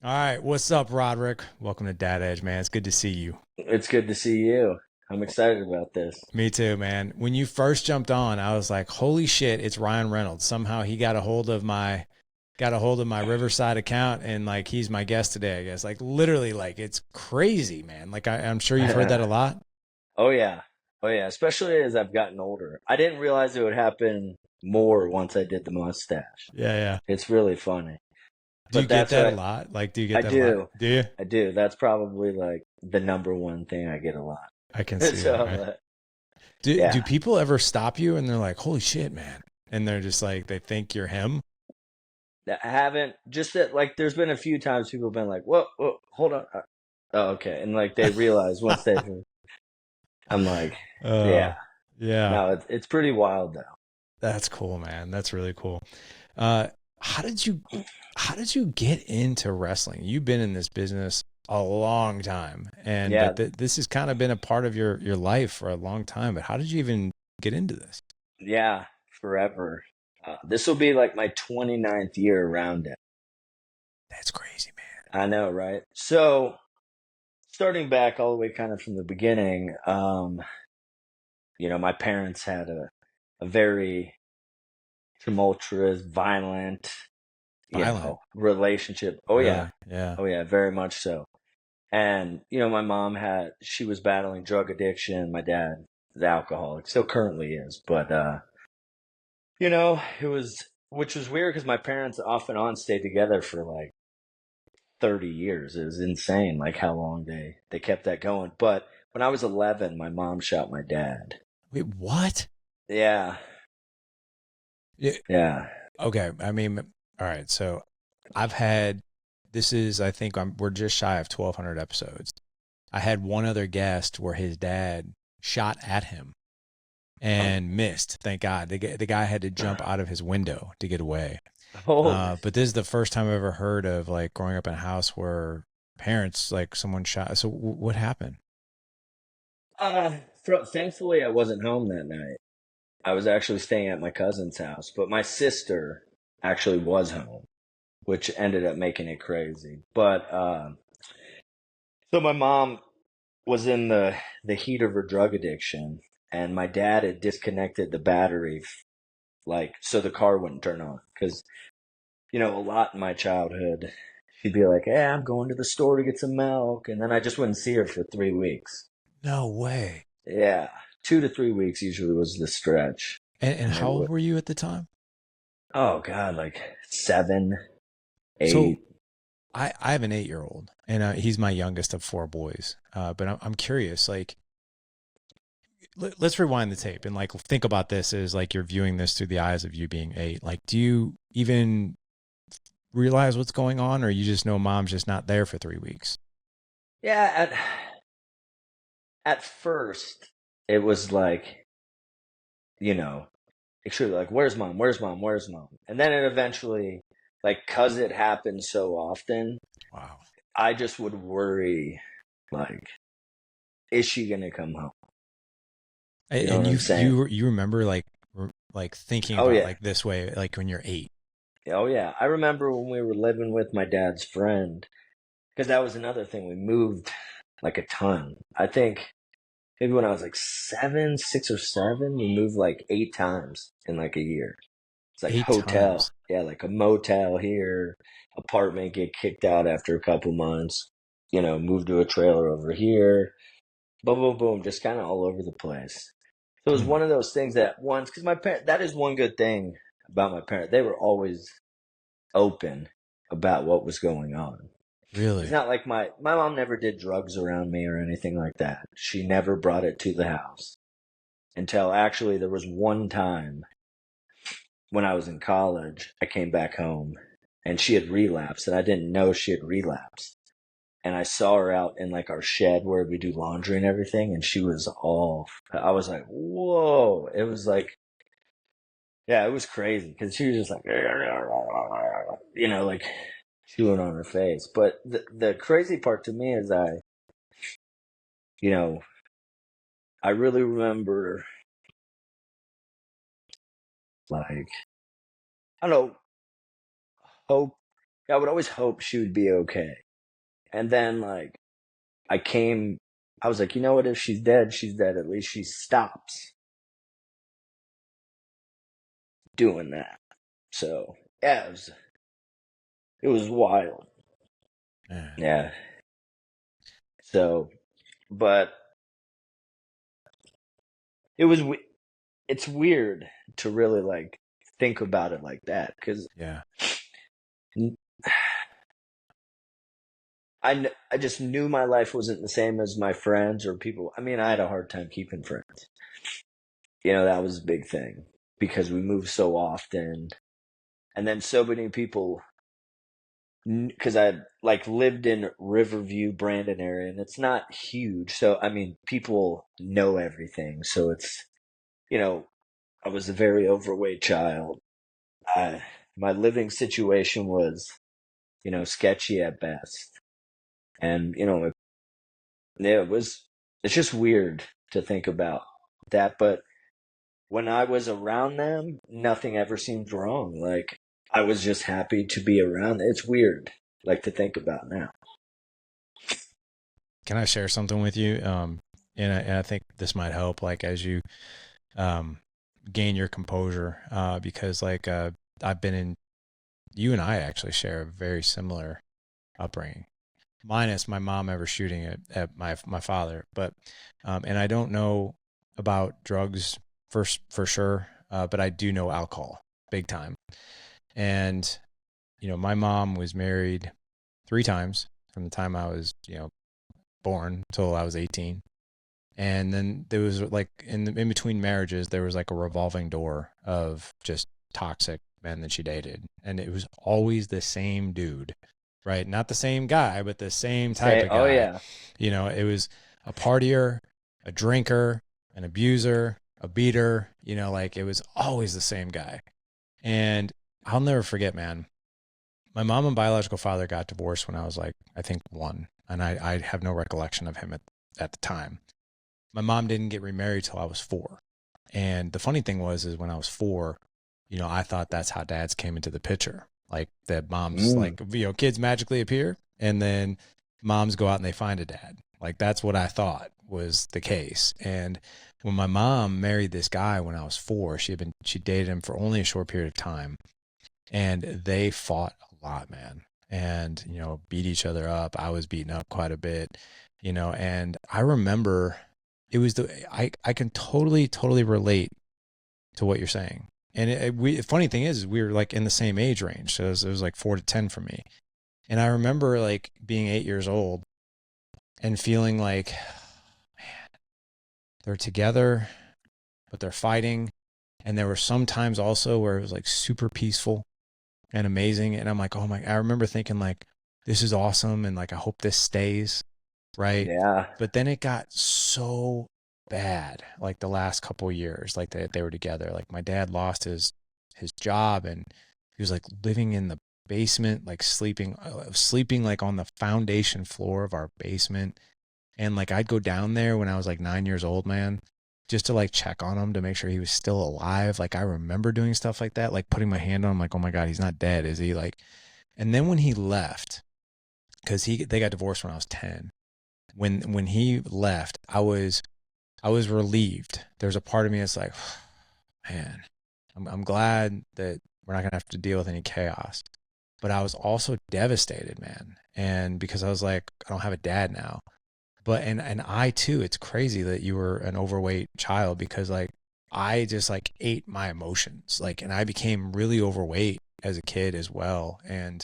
All right, what's up, Roderick? Welcome to Dad Edge, man. It's good to see you. It's good to see you. I'm excited about this. Me too, man. When you first jumped on, I was like, "Holy shit, it's Ryan Reynolds." Somehow he got a hold of my Riverside account, and like he's my guest today. I guess like literally, like it's crazy, man. Like I'm sure you've heard that a lot. Oh yeah. Oh yeah, especially as I've gotten older. I didn't realize it would happen more once I did the mustache. Yeah, yeah. It's really funny. Do you But get that's that a what lot? Like, do you get I that a lot? do. Do you? I do. That's probably like the number one thing I get a lot. I can see So that, right? Do yeah. people ever stop you and they're like, "Holy shit, man," and they're just like they think you're him? I haven't just that like there's been a few times people have been like, whoa, hold on. Oh, okay. And like they realize once they I'm like, uh, yeah. yeah. No, it's pretty wild though. That's cool, man. That's really cool. Uh, how did you how did you get into wrestling? You've been in this business a long time, and Yeah, this has kind of been a part of your life for a long time. But how did you even get into this? yeah, forever. This will be like my 29th year around it. That's crazy, man. I know, right? So, starting back all the way kind of from the beginning, my parents had a very tumultuous, violent, Violent, relationship. Oh, yeah. really? Yeah. Oh, yeah, very much so. And, my mom she was battling drug addiction. My dad is alcoholic, still currently is. But, which was weird because my parents off and on stayed together for like 30 years. It was insane, like how long they kept that going. But when I was 11, my mom shot my dad. Wait, what? Yeah, Yeah. yeah. Okay. I mean, all right. So I've had this is I think we're just shy of 1,200 episodes. I had one other guest where his dad shot at him and missed. Thank God. The guy had to jump out of his window to get away. Holy. But this is the first time I've ever heard of like growing up in a house where parents like someone shot. So what happened? Thankfully, I wasn't home that night. I was actually staying at my cousin's house, but my sister actually was home, which ended up making it crazy. But so my mom was in the heat of her drug addiction, and my dad had disconnected the battery, like so the car wouldn't turn on. Because a lot in my childhood, she'd be like, "Hey, I'm going to the store to get some milk," and then I just wouldn't see her for 3 weeks. No way. Yeah, 2 to 3 weeks usually was the stretch, And and it how old would. were you at the time? Oh God, like 7, So 8. I have an 8-year old, and he's my youngest of four boys. But I'm curious, like, let's rewind the tape and like think about this as like you're viewing this through the eyes of you being 8. Like, do you even realize what's going on, or you just know mom's just not there for 3 weeks? Yeah, at first it was like you know actually like, "Where's mom? Where's mom? Where's mom?" And then it eventually, like, cause it happened so often, Wow. I just would worry, like, is she gonna come home? You know And what I'm saying? you remember like like thinking Oh about yeah. like this way like when you're 8. Oh yeah. I remember when we were living with my dad's friend, because that was another thing. We moved like a ton. I think maybe when I was like 7, 6 or 7, we moved like 8 times in like a year. It's like 8 hotel, times. yeah, like a motel here, apartment, get kicked out after a couple months, move to a trailer over here, boom, boom, boom, just kind of all over the place. So it was Hmm. one of those things that once, because my parents, that is one good thing about my parents. They were always open about what was going on. It's Really? not like my mom never did drugs around me or anything like that. She never brought it to the house until actually there was one time when I was in college. I came back home and she had relapsed, and I didn't know she had relapsed. And I saw her out in like our shed where we do laundry and everything, and she was all, I was like, whoa. It was like, yeah, it was crazy because she was just like, like chewing on her face. But the crazy part to me is you know, I really remember, like, I don't know, hope. I would always hope she would be okay. And then like I was like, you know what? If she's dead, she's dead. At least she stops doing that. So yeah, it was wild. Man. Yeah. So, but it was it's weird to really like think about it like that because Yeah. I just knew my life wasn't the same as my friends or people. I mean, I had a hard time keeping friends. You know, that was a big thing because we moved so often. And then so many people, because I like lived in Riverview, Brandon area, and it's not huge. So, I mean, people know everything. So it's, you know, I was a very overweight child. My living situation was, sketchy at best. And, yeah, it's just weird to think about that. But when I was around them, nothing ever seemed wrong. Like, I was just happy to be around. It's weird, like, to think about now. Can I share something with you? And I think this might help, like, as you um, gain your composure, because, like, I've been in, you and I actually share a very similar upbringing, minus my mom ever shooting at my father. But, and I don't know about drugs for sure, but I do know alcohol big time. And, my mom was married 3 times from the time I was, born till I was 18. And then there was like in between marriages, there was like a revolving door of just toxic men that she dated. And it was always the same dude, right? Not the same guy, but the same type Say, of oh, guy. yeah. It was a partier, a drinker, an abuser, a beater, like it was always the same guy. And I'll never forget, man. My mom and biological father got divorced when I was like, I think 1. And I have no recollection of him at the time. My mom didn't get remarried till I was 4. And the funny thing is when I was 4, I thought that's how dads came into the picture. Like that moms, Mm. like, kids magically appear and then moms go out and they find a dad. Like that's what I thought was the case. And when my mom married this guy when I was 4, she dated him for only a short period of time. And they fought a lot, man. And, beat each other up. I was beaten up quite a bit, and I remember it was I can totally relate to what you're saying. And the funny thing is we were like in the same age range. So it was like 4 to 10 for me. And I remember like being 8 years old and feeling like, man, they're together, but they're fighting. And there were some times also where it was like super peaceful and amazing. And I'm like, oh my, I remember thinking like, this is awesome. And like, I hope this stays. Right. Yeah. But then it got so bad, like the last couple of years, like they were together. Like my dad lost his job and he was like living in the basement, like sleeping like on the foundation floor of our basement. And like I'd go down there when I was like 9 years old, man, just to like check on him to make sure he was still alive. Like I remember doing stuff like that, like putting my hand on him, like, oh my God, he's not dead, is he? Like, and then when he left, because they got divorced when I was 10. When he left, I was relieved. There's a part of me that's like, man, I'm glad that we're not gonna have to deal with any chaos. But I was also devastated, man. And because I was like, I don't have a dad now. But and I too, it's crazy that you were an overweight child because like I just like ate my emotions. Like and I became really overweight as a kid as well. And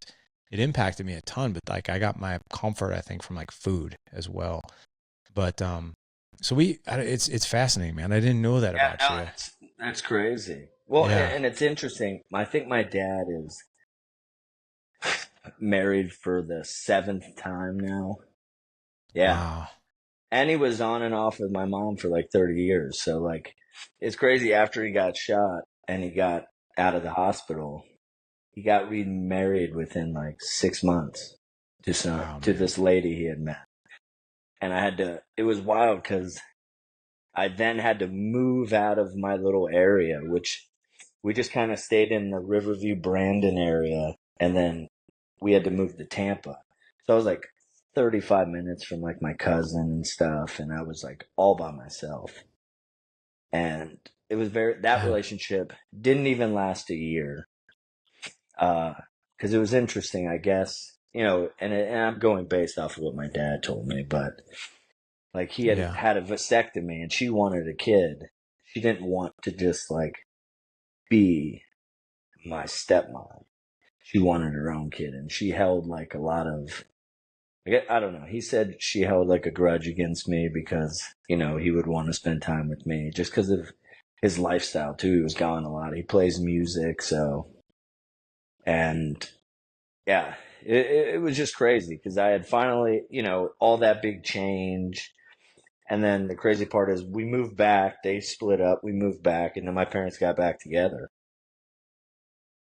it impacted me a ton, but like I got my comfort, I think, from like food as well. But so it's fascinating, man. I didn't know that Yeah, about no, you. that's crazy. Well, Yeah. and it's interesting. I think my dad is married for the 7th time now. Yeah. Wow. And he was on and off with my mom for like 30 years. So, like, it's crazy. After he got shot and he got out of the hospital, he got remarried within like 6 months Wow, to man. this lady he had met. And it was wild because I then had to move out of my little area, which we just kind of stayed in the Riverview, Brandon area. And then we had to move to Tampa. So I was like 35 minutes from like my cousin and stuff, and I was like all by myself. And it was that Yeah. relationship didn't even last a year. Because it was interesting, I guess, and I'm going based off of what my dad told me, but like he had Yeah. had a vasectomy and she wanted a kid. She didn't want to just like be my stepmom. She wanted her own kid, and she held like a lot of. I don't know. He said she held like a grudge against me because he would want to spend time with me just because of his lifestyle too. He was gone a lot. He plays music, so and yeah, it was just crazy because I had finally all that big change. And then the crazy part is we moved back. They split up. We moved back, and then my parents got back together.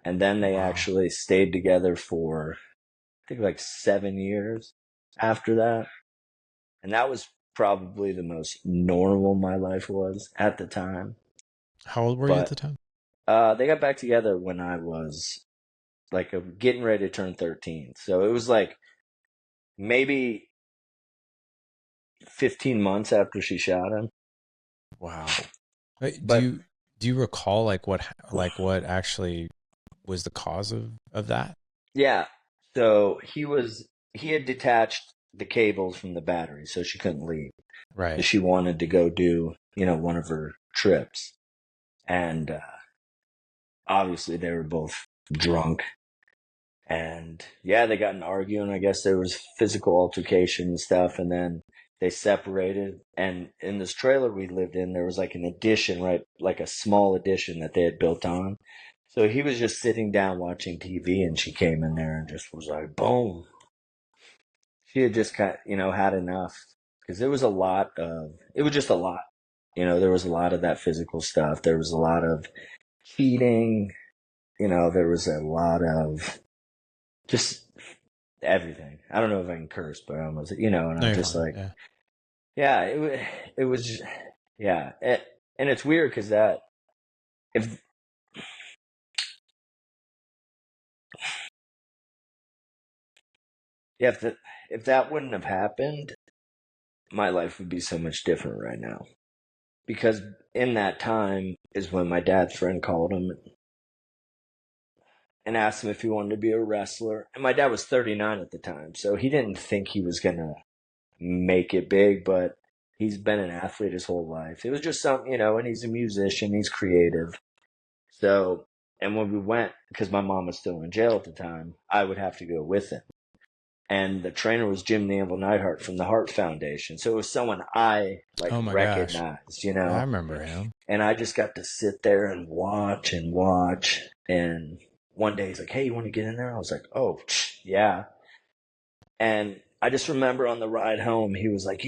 And then they Wow. actually stayed together for, I think, like 7 years after that. And that was probably the most normal my life was at the time. How old were you at But the time? they got back together when I was like getting ready to turn 13. So it was like maybe 15 months after she shot him. Wow. Wait, do But you do you recall what actually was the cause of that? yeah, so he had detached the cables from the battery, so she couldn't leave Right. because she wanted to go do one of her trips, and obviously they were both drunk, and yeah, they got in arguing. I guess there was physical altercation and stuff, and then they separated. And in this trailer we lived in, there was like an addition, right, like a small addition that they had built on. So he was just sitting down watching TV, and she came in there and just was like, boom. She had just had enough because it was just a lot. There was a lot of that physical stuff. There was a lot of cheating. There was a lot of just everything. I don't know if I can curse, but I almost, and No, I'm you're just fine. like, Yeah. yeah, it was, yeah. And it's weird because if, yeah, if that wouldn't have happened, my life would be so much different right now. Because in that time is when my dad's friend called him and asked him if he wanted to be a wrestler. And my dad was 39 at the time, so he didn't think he was going to make it big, but he's been an athlete his whole life. It was just something, and he's a musician, he's creative. So, and when we went, because my mom was still in jail at the time, I would have to go with him. And the trainer was Jim the Anvil Neidhart from the Heart Foundation. So it was someone I like Oh my gosh. recognized. Yeah, I remember him. And I just got to sit there and watch and watch. And one day he's like, "Hey, you want to get in there?" I was like, "Oh, yeah." And I just remember on the ride home, he was like,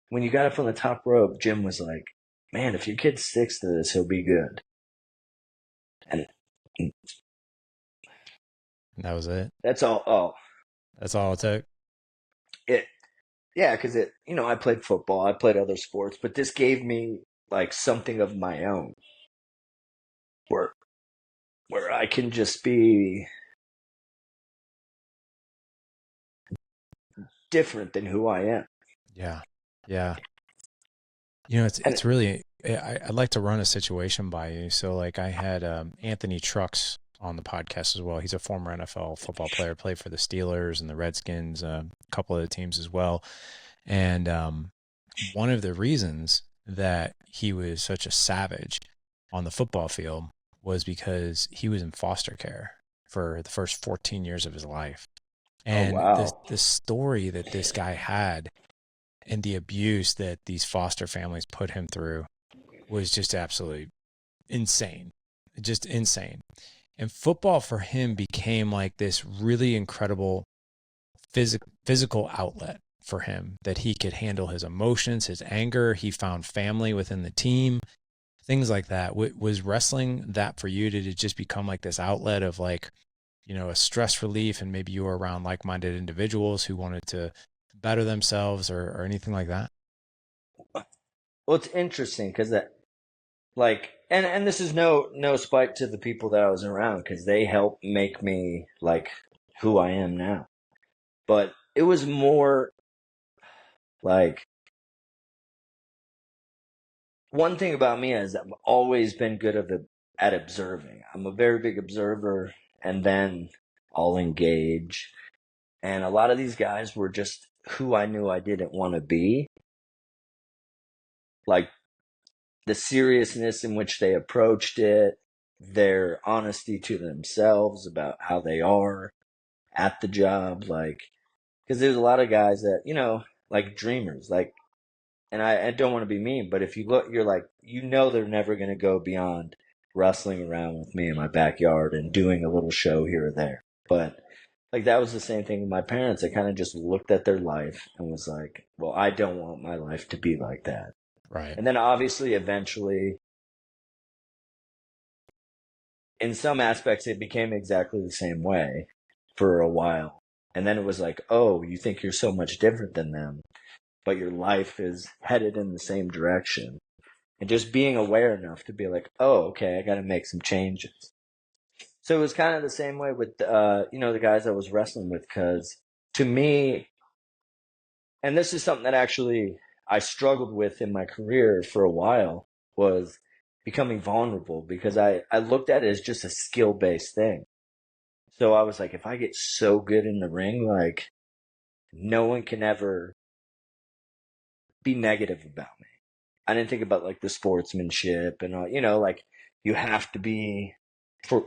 when you got up on the top rope, Jim was like, "Man, if your kid sticks to this, he'll be good." And And that was it. that's all. Oh, That's all it took. it, yeah, because I played football, I played other sports, but this gave me like something of my own where, where I can just be different than who I am. Yeah. Yeah. It's And it's really I'd like to run a situation by you. So like I had Anthony Trucks on the podcast as well. He's a former NFL football player, played for the Steelers and the Redskins, a couple of the teams as well. And one of the reasons that he was such a savage on the football field was because he was in foster care for the first 14 years of his life. oh, And wow. the story that this guy had and the abuse that these foster families put him through was just absolutely insane. Just insane. And football for him became like this really incredible physical outlet for him that he could handle his emotions, his anger. He found family within the team, things like that. Was wrestling that for you? Did it just become like this outlet of like, a stress relief, and maybe you were around like-minded individuals who wanted to better themselves or anything like that? Well, it's interesting because that, like, and this is no spite to the people that I was around because they helped make me like who I am now. But it was more like, one thing about me is I've always been good at observing. I'm a very big observer, and then I'll engage. And a lot of these guys were just who I knew I didn't want to be. Like the seriousness in which they approached it, their honesty to themselves about how they are at the job. Like, because there's a lot of guys that, like dreamers, like, and I don't want to be mean, but if you look, you're like, they're never going to go beyond wrestling around with me in my backyard and doing a little show here or there. But like that was the same thing with my parents. I kind of just looked at their life and was like, well, I don't want my life to be like that. Right. And then obviously, eventually, in some aspects, it became exactly the same way for a while. And then it was like, oh, you think you're so much different than them, but your life is headed in the same direction. And just being aware enough to be like, oh, okay, I got to make some changes. So it was kind of the same way with, the guys I was wrestling with, because to me, and this is something that actually I struggled with in my career for a while, was becoming vulnerable, because I looked at it as just a skill-based thing. So I was like, if I get so good in the ring, like, no one can ever be negative about me. I didn't think about like the sportsmanship and like you have to be for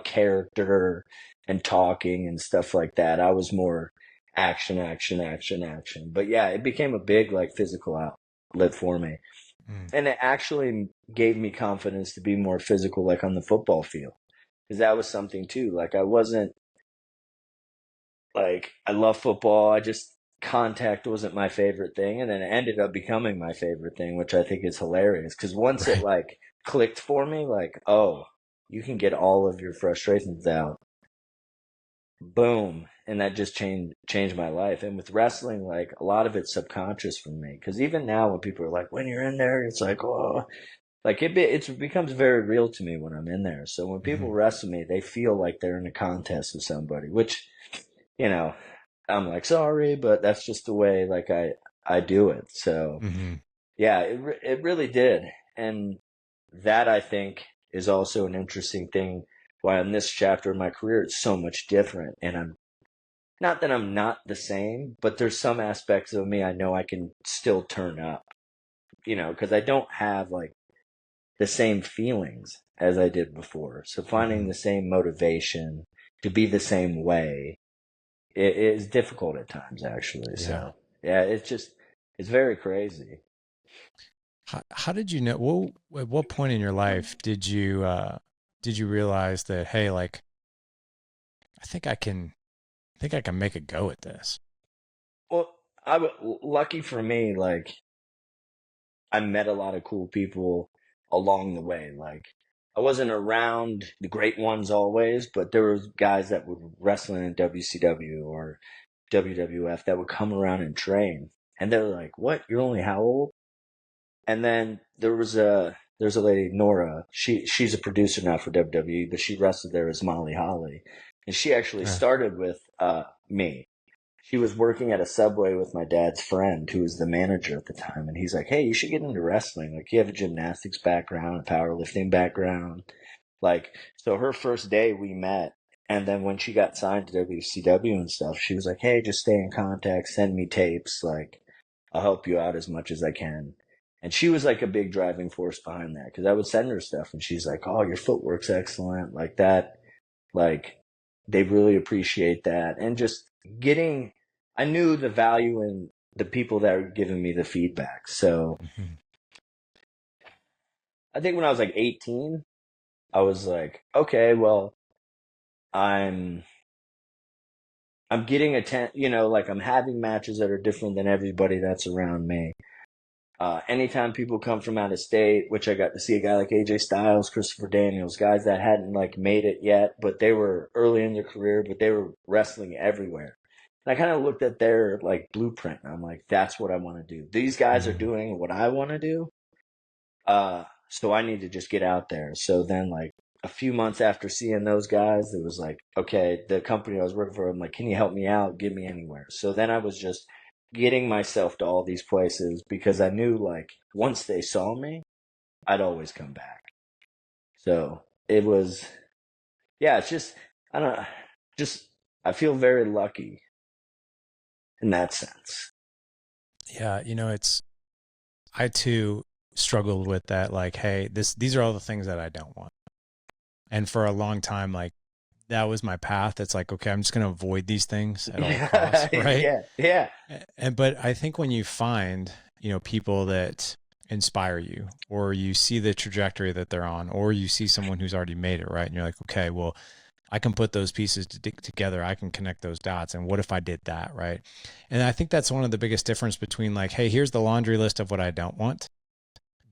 character and talking and stuff like that. I was more action, action, action, action. But yeah, it became a big like physical outlet for me. And it actually gave me confidence to be more physical, like on the football field. Because that was something too. Like I wasn't like, I love football. Contact wasn't my favorite thing. And then it ended up becoming my favorite thing, which I think is hilarious. Because once it Right. like clicked for me, like, oh, you can get all of your frustrations out. Boom. And that just changed my life. And with wrestling, like a lot of it's subconscious for me. Because even now when people are like, when you're in there, it's like, oh, like it becomes very real to me when I'm in there. So when people wrestle me, they feel like they're in a contest with somebody, which, you know, I'm like, sorry, but that's just the way like I do it. So yeah, it really did. And that I think is also an interesting thing why in this chapter of my career it's so much different. And I'm not that I'm not the same, but there's some aspects of me I know I can still turn up, because I don't have like the same feelings as I did before. So finding the same motivation to be the same way, it is difficult at times, actually. Yeah. So yeah, it's very crazy. How did you know? Well, at what point in your life did you realize that, hey, like I think I can make a go at this? Well, lucky for me, like I met a lot of cool people along the way. Like I wasn't around the great ones always, but there were guys that would wrestling in WCW or WWF that would come around and train, and they're like, "What? You're only how old?" And then there's a lady, Nora. She's a producer now for WWE, but she wrestled there as Molly Holly, and she actually Yeah. started with me. She was working at a Subway with my dad's friend, who was the manager at the time, and he's like, "Hey, you should get into wrestling. Like, you have a gymnastics background, a powerlifting background." Like, so her first day we met, and then when she got signed to WCW and stuff, she was like, "Hey, just stay in contact, send me tapes, like, I'll help you out as much as I can." And she was like a big driving force behind that, because I would send her stuff, and she's like, "Oh, your footwork's excellent," like that. Like, they really appreciate that, and just getting. I knew the value in the people that were giving me the feedback. So I think when I was like 18, I was like, okay, well, I'm I'm getting like I'm having matches that are different than everybody that's around me. Anytime people come from out of state, which I got to see a guy like AJ Styles, Christopher Daniels, guys that hadn't like made it yet, but they were early in their career, but they were wrestling everywhere. And I kind of looked at their like blueprint, and I'm like, that's what I want to do. These guys are doing what I want to do. So I need to just get out there. So then like a few months after seeing those guys, it was like, okay, the company I was working for, I'm like, can you help me out? Get me anywhere. So then I was just getting myself to all these places because I knew like once they saw me, I'd always come back. So it was, yeah, it's just, I don't know, just, I feel very lucky in that sense. Yeah, it's I too struggled with that. Like, hey, these are all the things that I don't want. And for a long time, like that was my path. It's like, okay, I'm just going to avoid these things at all costs, Yeah, right? yeah, yeah. And but I think when you find, people that inspire you, or you see the trajectory that they're on, or you see someone who's already made it, right? And you're like, okay, well, I can put those pieces together. I can connect those dots. And what if I did that, right? And I think that's one of the biggest difference between like, hey, here's the laundry list of what I don't want,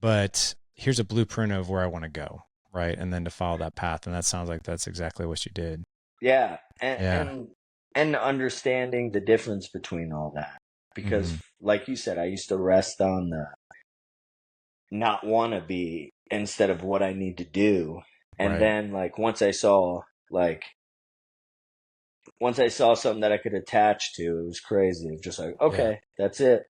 but here's a blueprint of where I want to go, right? And then to follow that path. And that sounds like that's exactly what you did. Yeah, Yeah. and understanding the difference between all that because, Hmm. like you said, I used to rest on the not want to be instead of what I need to do, and Right. then like once I saw something that I could attach to, it was crazy. It was just like, Yeah. okay, that's it,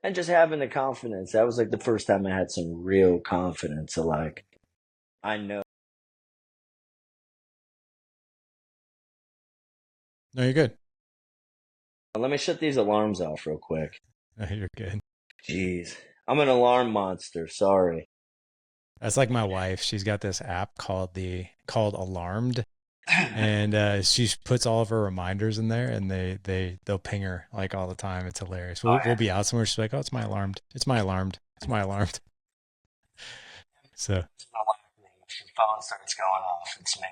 and just having the confidence. That was like the first time I had some real confidence. Of like, I know. No, you're good. Let me shut these alarms off real quick. No, you're good. Jeez, I'm an alarm monster. Sorry. That's like my wife. She's got this app called Alarmed, and she puts all of her reminders in there, and they'll ping her like all the time. It's hilarious. Oh We'll yeah. be out somewhere. She's like, "Oh, it's my alarmed. It's my alarmed. It's my alarmed." So It's my wife thing. If your phone starts going off, it's me.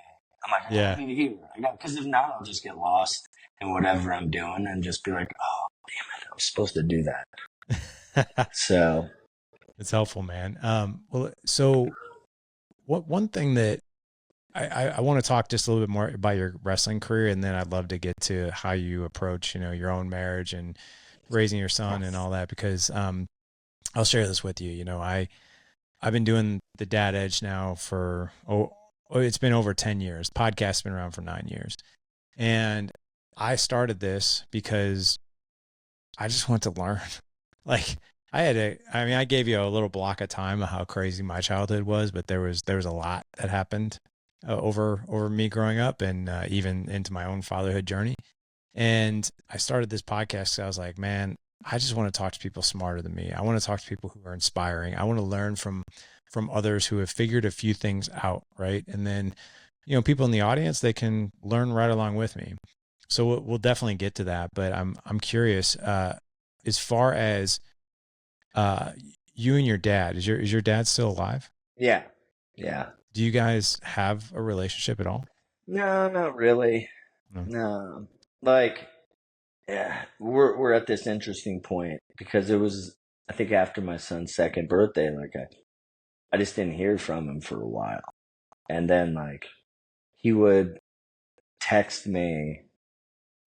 I'm like, I gotta yeah, be here. Because if not, I'll just get lost in whatever I'm doing and just be like, oh, damn it, I was supposed to do that. So, it's helpful, man. Well, so what one thing that I want to talk just a little bit more about your wrestling career, and then I'd love to get to how you approach, your own marriage and raising your son and all that, because I'll share this with you. I've been doing the Dad Edge now for it's been over 10 years. Podcast's been around for 9 years. And I started this because I just want to learn. Like I gave you a little block of time of how crazy my childhood was, but there was a lot that happened over me growing up, and even into my own fatherhood journey. And I started this podcast because I was like, man, I just want to talk to people smarter than me. I want to talk to people who are inspiring. I want to learn from others who have figured a few things out, right? And then, people in the audience, they can learn right along with me. So we'll definitely get to that. But I'm curious, as far as uh, you and your dad, is your dad still alive? yeah. Yeah. Do you guys have a relationship at all? No, not really. No. No. Like, yeah, we're at this interesting point because it was, I think, after my son's second birthday, like, I just didn't hear from him for a while. And then, like, he would text me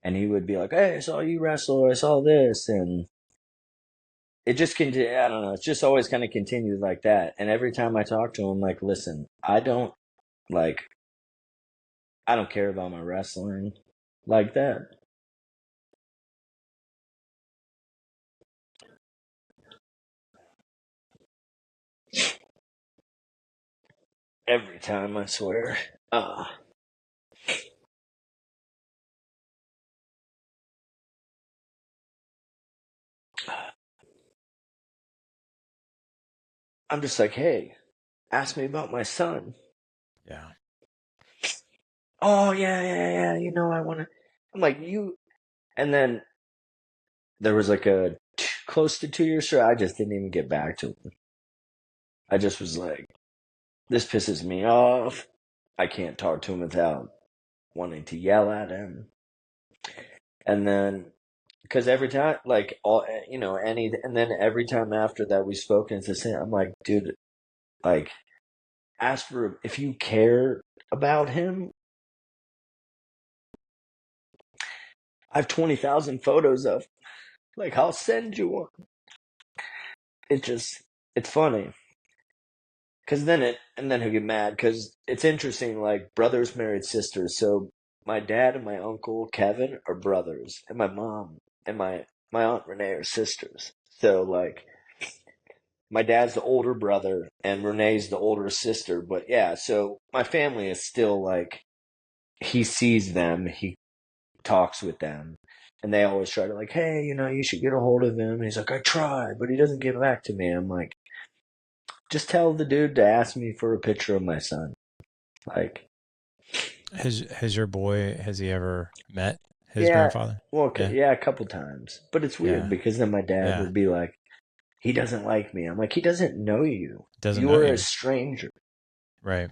and he would be like, "Hey, I saw you wrestle, or I saw this," and it just continued. I don't know. It's just always kind of continued like that. And every time I talk to him, I'm like, "Listen, like, I don't care about my wrestling like that." Every time, I swear. I'm just like, "Hey, ask me about my son." Yeah. Oh yeah, yeah, yeah. I want to. I'm like you, and then there was like close to 2 years straight. I just didn't even get back to him. I just was like, this pisses me off. I can't talk to him without wanting to yell at him. And then, because every time, like, and then every time after that we spoke, and it's the same. I'm like, dude, like, ask for, if you care about him, I have 20,000 photos of, like, I'll send you one. It just, it's funny. Because then he'll get mad. Because it's interesting, like brothers married sisters. So my dad and my uncle Kevin are brothers, and my mom and my aunt Renee are sisters. So like my dad's the older brother, and Renee's the older sister. But yeah, so my family is still like he sees them, he talks with them, and they always try to like, hey, you should get a hold of him. And he's like, I tried, but he doesn't get back to me. I'm like, just tell the dude to ask me for a picture of my son. Like, Has your boy, has he ever met his yeah, grandfather? well, Yeah. yeah, a couple times. But it's weird Yeah. because then my dad Yeah. would be like, he doesn't like me. I'm like, he doesn't know you. Doesn't You know are a you. stranger, Right.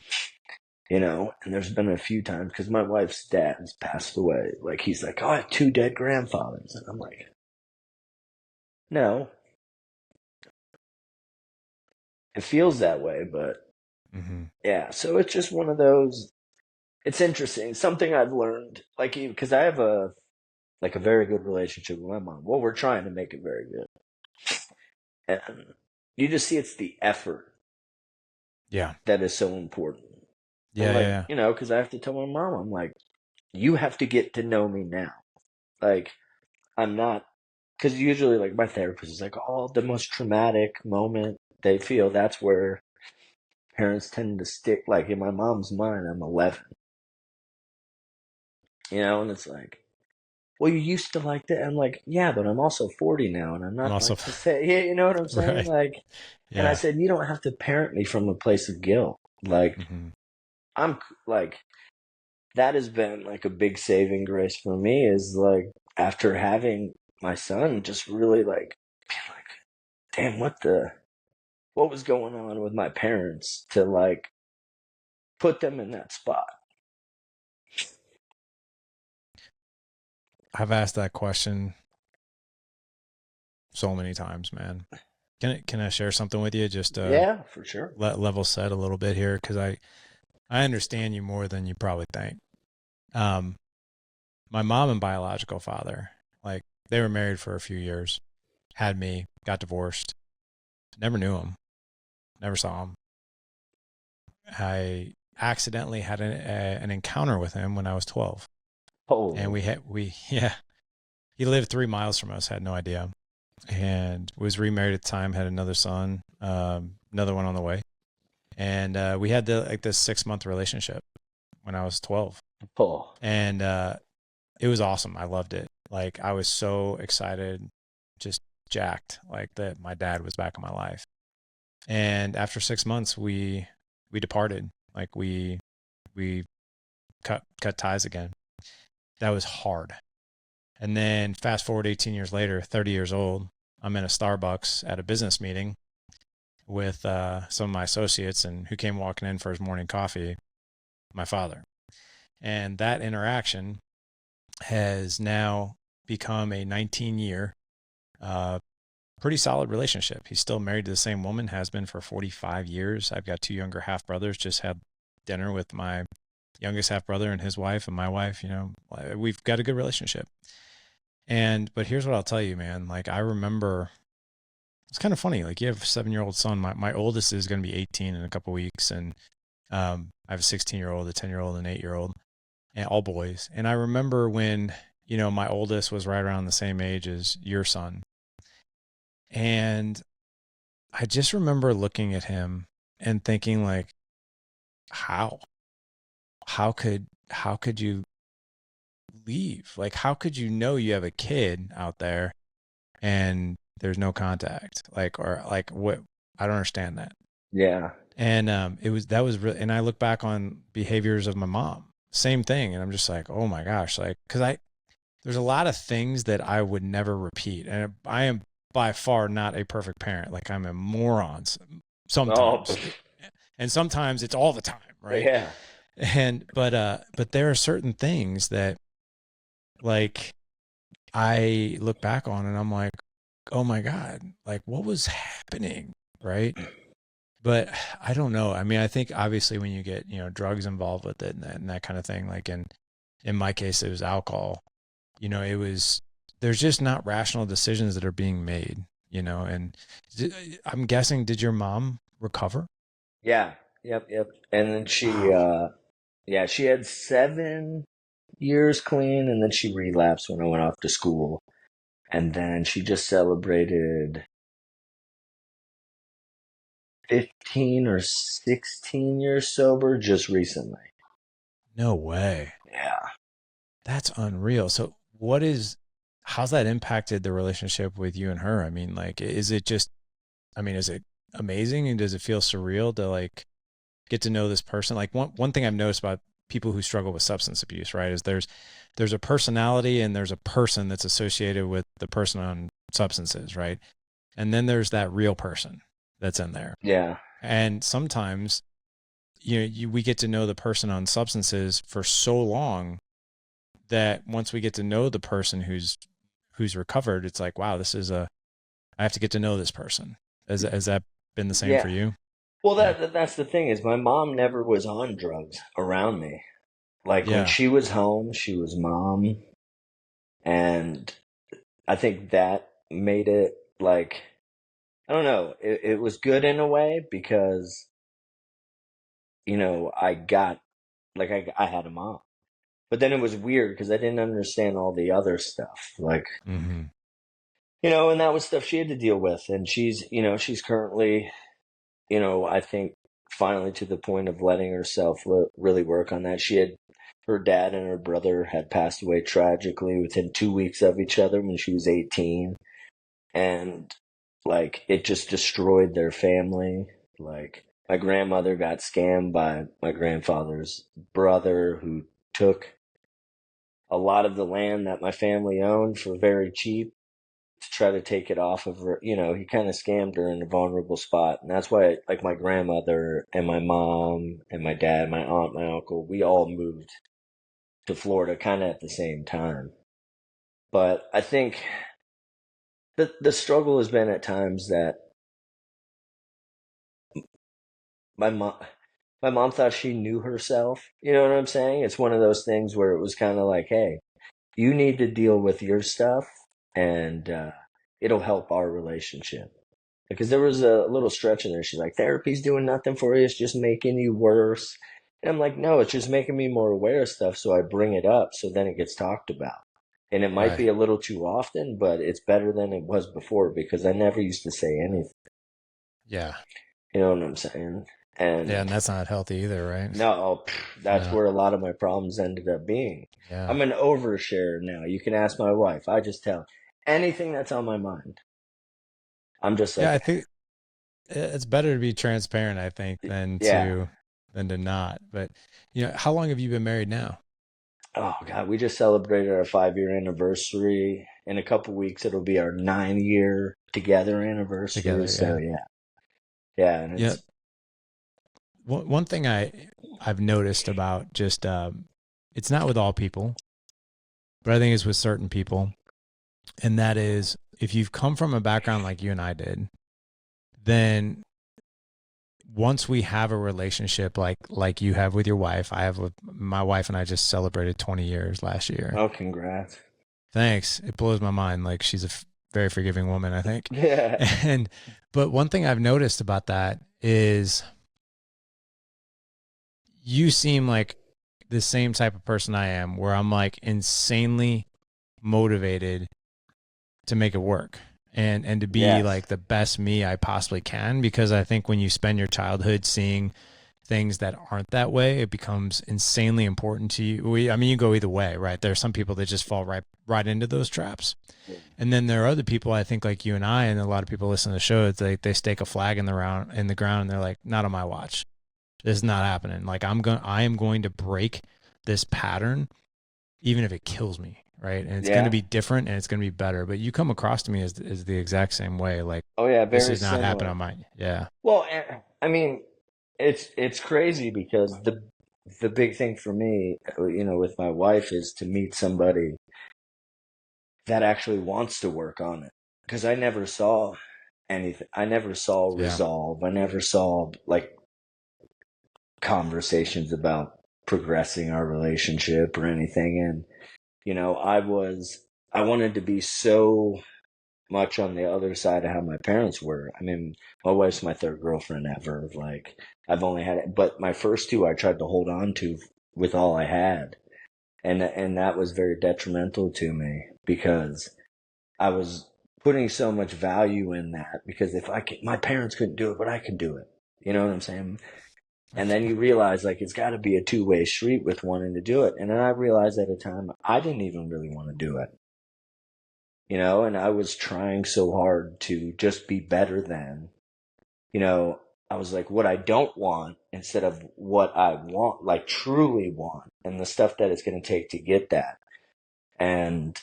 And there's been a few times because my wife's dad has passed away. Like, he's like, oh, I have two dead grandfathers. And I'm like, no, it feels that way, but Mm-hmm. yeah. So it's just one of those. It's interesting. Something I've learned, like, because I have a very good relationship with my mom. Well, we're trying to make it very good. And you just see it's the effort Yeah. that is so important. And Yeah. like, Yeah. because I have to tell my mom, I'm like, you have to get to know me now. Like, I'm not, because usually, like, my therapist is like, oh, the most traumatic moment they feel, that's where parents tend to stick. Like, in my mom's mind, I'm 11, and it's like, well, you used to like that. I'm like, yeah, but I'm also 40 now, and I'm I'm not also, like to say, yeah, you know what I'm saying? right. Like, and I Yeah. said, you don't have to parent me from a place of guilt. Like, Mm-hmm. I'm like, that has been like a big saving grace for me is like, after having my son, just really like, being like, damn, what was going on with my parents to like put them in that spot? I've asked that question so many times, man. Can I share something with you? Just Yeah, for sure. level set a little bit here because I understand you more than you probably think. Um, my mom and biological father, like they were married for a few years, had me, got divorced, never knew him, never saw him. I accidentally had an encounter with him when I was 12, and Holy, yeah, he lived 3 miles from us, had no idea, and was remarried at the time, had another son, another one on the way, and we had this 6 month relationship when I was 12, oh, and it was awesome. I loved it. Like I was so excited, just jacked, like that my dad was back in my life. And after 6 months, we departed. Like we cut ties again. That was hard. And then fast forward 18 years later, 30 years old, I'm in a Starbucks at a business meeting with some of my associates, and who came walking in for his morning coffee? My father. And that interaction has now become a 19-year, pretty solid relationship. He's still married to the same woman, has been for 45 years. I've got two younger half brothers, just had dinner with my youngest half brother and his wife and my wife. We've got a good relationship. But here's what I'll tell you, man. Like, I remember it's kind of funny. Like, you have a 7-year-old son. My oldest is going to be 18 in a couple weeks. And I have a 16-year-old, a 10-year-old, and an 8-year-old, and all boys. And I remember when, my oldest was right around the same age as your son. And I just remember looking at him and thinking like, how? How could you leave? Like, how could you know you have a kid out there and there's no contact? Like, or like what? I don't understand that. yeah, And that was really, and I look back on behaviors of my mom, same thing. And I'm just like, oh my gosh, like, there's a lot of things that I would never repeat. And I am by far not a perfect parent. Like, I'm a moron oh, sometimes. And sometimes it's all the time, right? yeah, But there are certain things that, like, I look back on and I'm like, oh my God, like, what was happening, right? But I don't know. I mean, I think obviously when you get, drugs involved with it and that kind of thing, like in my case, it was alcohol. There's just not rational decisions that are being made, and I'm guessing, did your mom recover? Yeah. Yep. Yep. And then Wow. yeah, she had 7 years clean, and then she relapsed when I went off to school. And then she just celebrated 15 or 16 years sober just recently. No way. Yeah. That's unreal. So how's that impacted the relationship with you and her? I mean, like, is it just, I mean, is it amazing and does it feel surreal to like get to know this person? Like one thing I've noticed about people who struggle with substance abuse, right, is there's a personality and there's a person that's associated with the person on substances, right? And then there's that real person that's in there. Yeah. And sometimes, we get to know the person on substances for so long that once we get to know the person who's recovered, it's like, wow, I have to get to know this person. Has that been the same for Yeah. you? Well, Yeah. that's the thing is my mom never was on drugs around me. Like when Yeah. she was home, she was mom, and I think that made it like I don't know. It was good in a way because I got like I had a mom, but then it was weird because I didn't understand all the other stuff. Like Mm-hmm. and that was stuff she had to deal with, and she's currently I think finally to the point of letting herself really work on that. Her dad and her brother had passed away tragically within 2 weeks of each other when she was 18. And like it just destroyed their family. Like my grandmother got scammed by my grandfather's brother who took a lot of the land that my family owned for very cheap to try to take it off of her. He kind of scammed her in a vulnerable spot. And that's why, like, my grandmother and my mom and my dad, my aunt, my uncle, we all moved to Florida kind of at the same time. But I think the struggle has been at times that my mom. My mom thought she knew herself. You know what I'm saying? It's one of those things where it was kind of like, hey, you need to deal with your stuff and it'll help our relationship. Because there was a little stretch in there. She's like, therapy's doing nothing for you. It's just making you worse. And I'm like, no, it's just making me more aware of stuff. So I bring it up so then it gets talked about. And it might be Right. a little too often, but it's better than it was before because I never used to say anything. Yeah. You know what I'm saying? Yeah. And And that's not healthy either, right? no, that's No. where a lot of my problems ended up being. Yeah. I'm an overshare now. You can ask my wife. I just tell anything that's on my mind. I'm just Yeah. like, I think it's better to be transparent, I think, yeah. than to not. But how long have you been married now? Oh God, we just celebrated our 5 year anniversary. In a couple weeks, it'll be our 9 year together anniversary. Together. So Yeah. yeah, yeah, and Yeah. it's One thing I've noticed about just it's not with all people, but I think it's with certain people, and that is if you've come from a background like you and I did, then once we have a relationship like you have with your wife, I have with my wife, and I just celebrated 20 years last year. oh, congrats. Thanks. It blows my mind. Like she's a very forgiving woman, I think. Yeah, And but one thing I've noticed about that is you seem like the same type of person I am, where I'm like insanely motivated to make it work and to be yes, like the best me I possibly can. Because I think when you spend your childhood seeing things that aren't that way, it becomes insanely important to you. I mean, you go either way, right? There are some people that just fall right into those traps. And then there are other people, I think, like you and I, and a lot of people listen to the show. It's like they stake a flag in the ground, and they're like, "Not on my watch. This is not happening. Like I am going to break this pattern, even if it kills me, right? And it's going to yeah. be different, and it's going to be better." But you come across to me as the exact same way. Like Oh yeah, this very is not happening similar. on my. Yeah. Well, I mean, it's crazy because the big thing for me, with my wife is to meet somebody that actually wants to work on it. Because I never saw anything. I never saw Yeah. resolve. I never saw like conversations about progressing our relationship or anything. And, I wanted to be so much on the other side of how my parents were. I mean, my wife's my third girlfriend ever. Like, I've only had it, but my first two I tried to hold on to with all I had. And that was very detrimental to me because I was putting so much value in that because if I could, my parents couldn't do it, but I could do it. You know what I'm saying? And then you realize like it's got to be a two-way street with wanting to do it. And then I realized at a time I didn't even really want to do it. You know, and I was trying so hard to just be better than, you know, I was like what I don't want instead of what I want, like truly want, and the stuff that it's going to take to get that. And,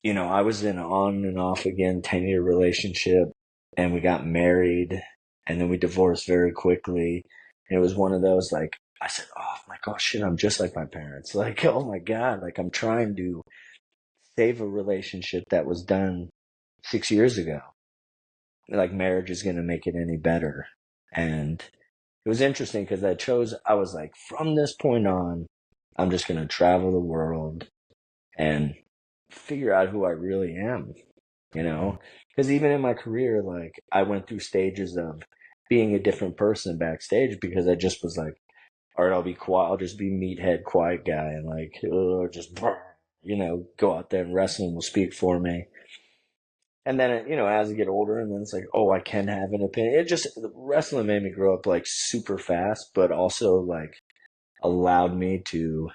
you know, I was in an on and off again 10-year relationship and we got married and then we divorced very quickly. And it was one of those like, I said, oh my gosh, shit, I'm just like my parents. Like, oh my God, like I'm trying to save a relationship that was done 6 years ago. Like marriage is going to make it any better. And it was interesting because I was like, from this point on, I'm just going to travel the world and figure out who I really am, you know? Because even in my career, like I went through stages of being a different person backstage because I just was like, all right, I'll be quiet. I'll just be meathead, quiet guy and like, just, you know, go out there and wrestling will speak for me. And then, you know, as I get older, and then it's like, oh, I can have an opinion. Wrestling made me grow up like super fast, but also like allowed me to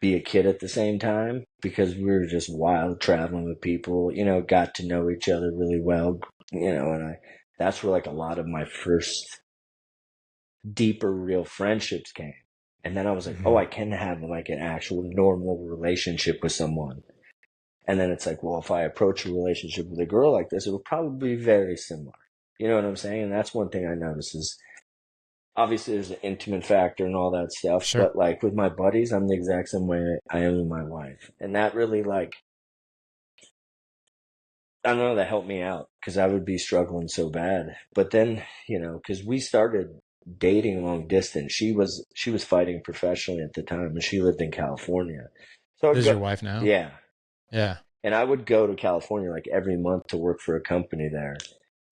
be a kid at the same time because we were just wild traveling with people, you know, got to know each other really well, you know, and that's where like a lot of my first deeper, real friendships came. And then I was like, oh, I can have like an actual normal relationship with someone. And then it's like, well, if I approach a relationship with a girl like this, it will probably be very similar. You know what I'm saying? And that's one thing I notice is obviously there's an intimate factor and all that stuff. Sure. But like with my buddies, I'm the exact same way I am with my wife. And that really like, I don't know, that helped me out because I would be struggling so bad. But then, you know, because we started dating long distance. She was fighting professionally at the time and she lived in California. So I'd This is go, your wife now? yeah. Yeah. And I would go to California like every month to work for a company there.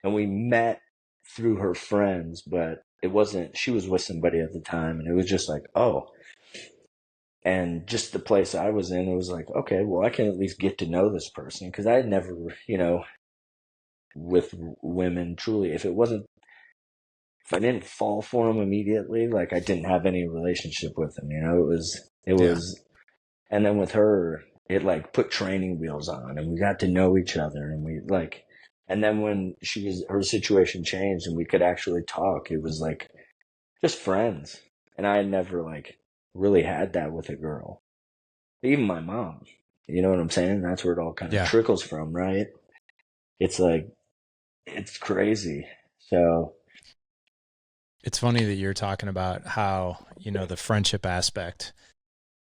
And we met through her friends, but it wasn't, she was with somebody at the time. And it was just like, oh. And just the place I was in, it was like, okay, well, I can at least get to know this person. Because I had never, you know, with women, truly, if I didn't fall for them immediately, like I didn't have any relationship with them, you know, it was, and then with her, it like put training wheels on and we got to know each other and we like, and then when her situation changed and we could actually talk, it was like just friends. And I had never like really had that with a girl, even my mom, you know what I'm saying? That's where it all kind of trickles from, right? It's like, it's crazy. So it's funny that you're talking about how, you know, the friendship aspect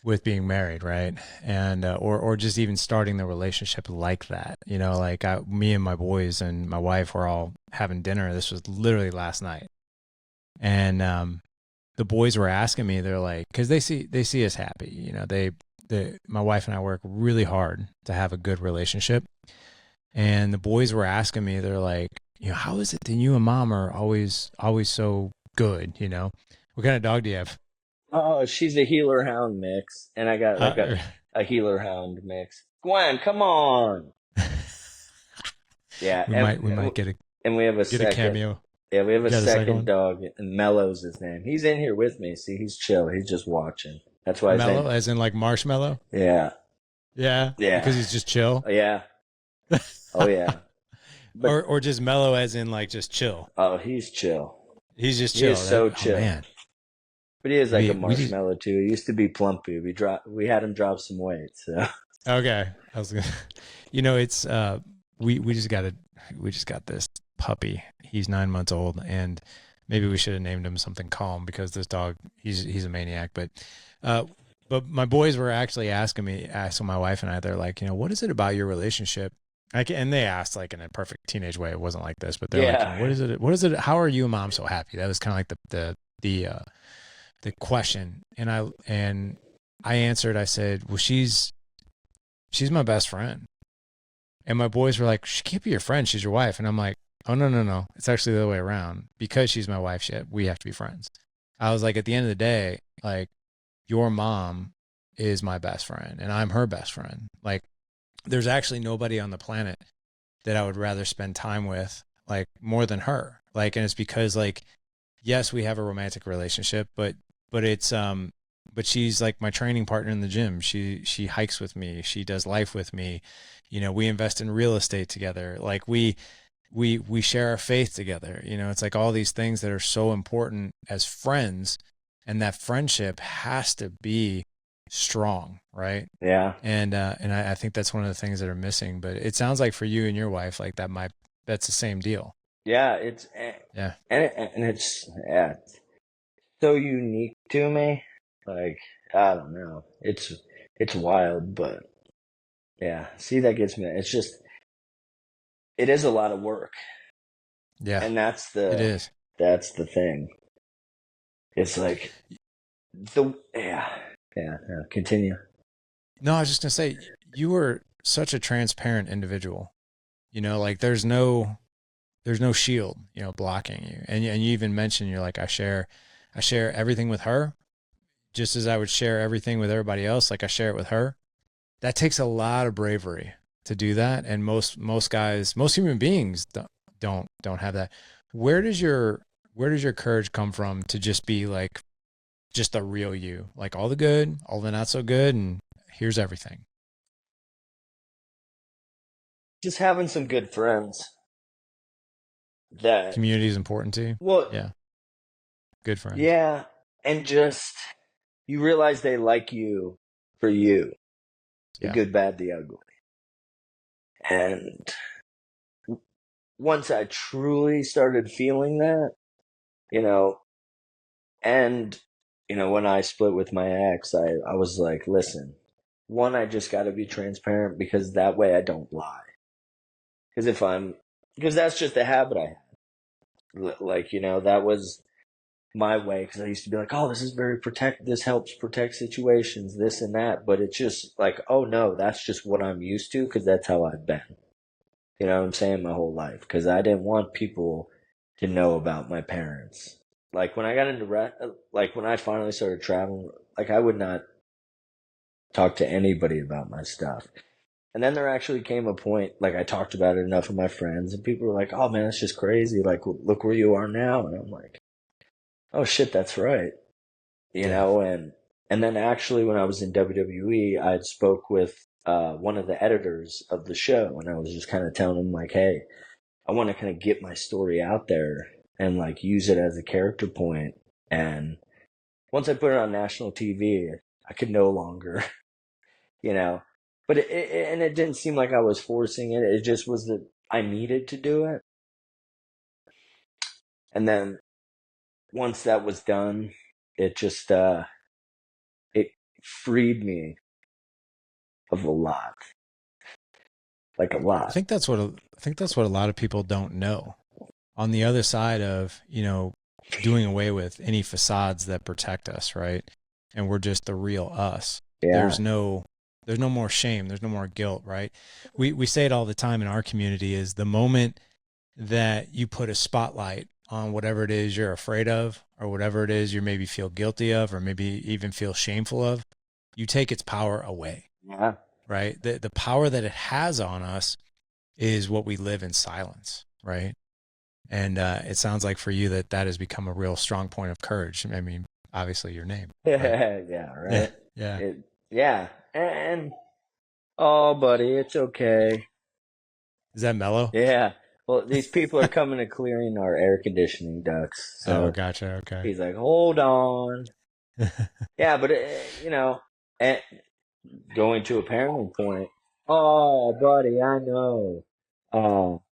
with being married, right? And or just even starting the relationship like that, you know, like me and my boys and my wife were all having dinner. This was literally last night, and the boys were asking me, they're like, because they see us happy, you know, my wife and I work really hard to have a good relationship, and the boys were asking me, they're like, you know, how is it that you and mom are always so good, you know? What kind of dog do you have? oh, she's a healer hound mix, and I got like a healer hound mix. Gwen, come on. Yeah, we might get we have a a cameo. Yeah, we have a Got second dog, and Mellow's his name. He's in here with me. See, he's chill. He's just watching. That's why his Mellow, name. as in like marshmallow. Yeah, Yeah, yeah. because he's just chill. Yeah. Oh yeah. But, or just mellow, as in like just chill. Oh, he's chill. He's just chill. He is so chill. Oh, man. But he is like a marshmallow too. He used to be plumpy. We had him drop some weight. So okay, I was gonna, you know, it's we just got this puppy. He's 9 months old, and maybe we should have named him something calm because this dog, he's a maniac. But my boys were actually asking my wife and I, they're like, you know, what is it about your relationship? And they asked like in a perfect teenage way. It wasn't like this, but they're like, you know, what is it? How are you and mom so happy? That was kind of like the question. And I answered, I said, well, she's my best friend. And my boys were like, she can't be your friend. She's your wife. And I'm like, oh, no, no, no. It's actually the other way around. Because she's my wife, we have to be friends. I was like, at the end of the day, like, your mom is my best friend and I'm her best friend. Like, there's actually nobody on the planet that I would rather spend time with, like, more than her. Like, and it's because, like, yes, we have a romantic relationship, but it's, but she's like my training partner in the gym. She hikes with me. She does life with me. You know, we invest in real estate together. Like, we share our faith together. You know, it's like all these things that are so important as friends, and that friendship has to be strong, right? Yeah. And I think that's one of the things that are missing. But it sounds like for you and your wife, like that's the same deal. Yeah. Yeah. And it's, yeah, it's so unique to me. Like, I don't know. It's wild, but yeah. See, that gets me. It's just, it is a lot of work. Yeah, And it is. that's the thing. It's like yeah, continue. No, I was just gonna say you were such a transparent individual. You know, like there's no shield, you know, blocking you. And you even mentioned you're like I share everything with her, just as I would share everything with everybody else. Like I share it with her. That takes a lot of bravery to do that, and most guys, most human beings don't have that. Where does your where does your courage come from to just be like just the real you, like all the good, all the not so good, and here's everything. Just having some good friends that, Community is important to you. well, Yeah, good friends. yeah, and just you realize they like you for you, the Yeah, good, bad, the ugly. And once I truly started feeling that, you know, and when I split with my ex, I was like, listen, one, I just got to be transparent because that way I don't lie. Because because that's just a habit I had. Like, that was my way. Because I used to be like, oh, this helps protect situations, this and that. But it's just like, oh no, that's just what I'm used to because that's how I've been. You know what I'm saying? My whole life. Because I didn't want people to know about my parents. Like when I got into like when I finally started traveling, like I would not talk to anybody about my stuff. And then there actually came a point, like I talked about it enough with my friends, and people were like, "Oh man, that's just crazy! Like, look where you are now." And I'm like, "Oh shit, that's right." yeah. And then actually, when I was in WWE, I spoke with one of the editors of the show, and I was just kind of telling him like, "Hey, I want to kind of get my story out there and like use it as a character point." And once I put it on national TV, I could no longer you know. But and it didn't seem like I was forcing it. It just was that I needed to do it. And then once that was done, it just it freed me of a lot, like a lot. I think that's what a lot of people don't know. On the other side of, you know, doing away with any facades that protect us, right? And we're just the real us. Yeah, There's no more shame, there's no more guilt, right? We say it all the time in our community is the moment that you put a spotlight on whatever it is you're afraid of or whatever it is you maybe feel guilty of or maybe even feel shameful of, you take its power away, yeah, right? The power that it has on us is what we live in silence, right? And it sounds like for you that has become a real strong point of courage. I mean, obviously your name, but yeah, yeah, right. yeah. It, yeah, and oh, buddy, it's okay. Is that mellow? Yeah. Well, these people are coming to clearing our air conditioning ducts, Oh, so gotcha. Okay. he's like, "Hold on." Yeah, but and going to a parenting point. Oh, buddy, I know. Oh,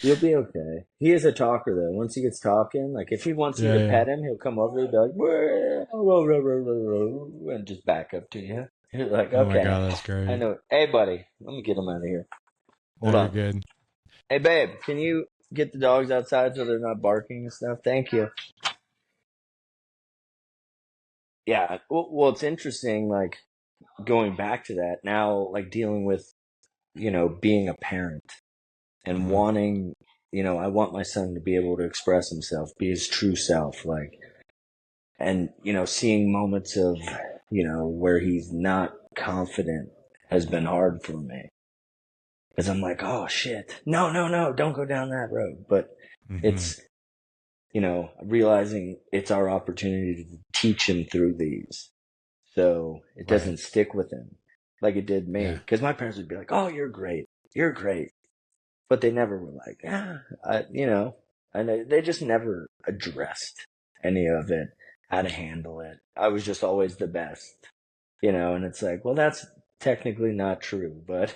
you'll be okay. He is a talker though. Once he gets talking, like if he wants you Yeah, to yeah. pet him, he'll come over and be like, "Wah, rah, rah, rah, rah," and just back up to you. You're like, Oh my okay, God, that's I great. know. Hey, buddy, let me get him out of here. No, Hold you're on. good. Hey, babe, can you get the dogs outside so they're not barking and stuff? Thank you. Yeah. Well, it's interesting, like going back to that now, like dealing with being a parent and Hmm. wanting, I want my son to be able to express himself, be his true self, like, and, seeing moments of, where he's not confident has been hard for me. Because I'm like, oh shit, no, no, no, don't go down that road. But Hmm. it's, realizing it's our opportunity to teach him through these. So it Right. doesn't stick with him like it did me. Yeah. Because my parents would be like, oh, you're great. You're great. But they never were like, and they just never addressed any of it, how to handle it. I was just always the best, and it's like, well, that's technically not true, but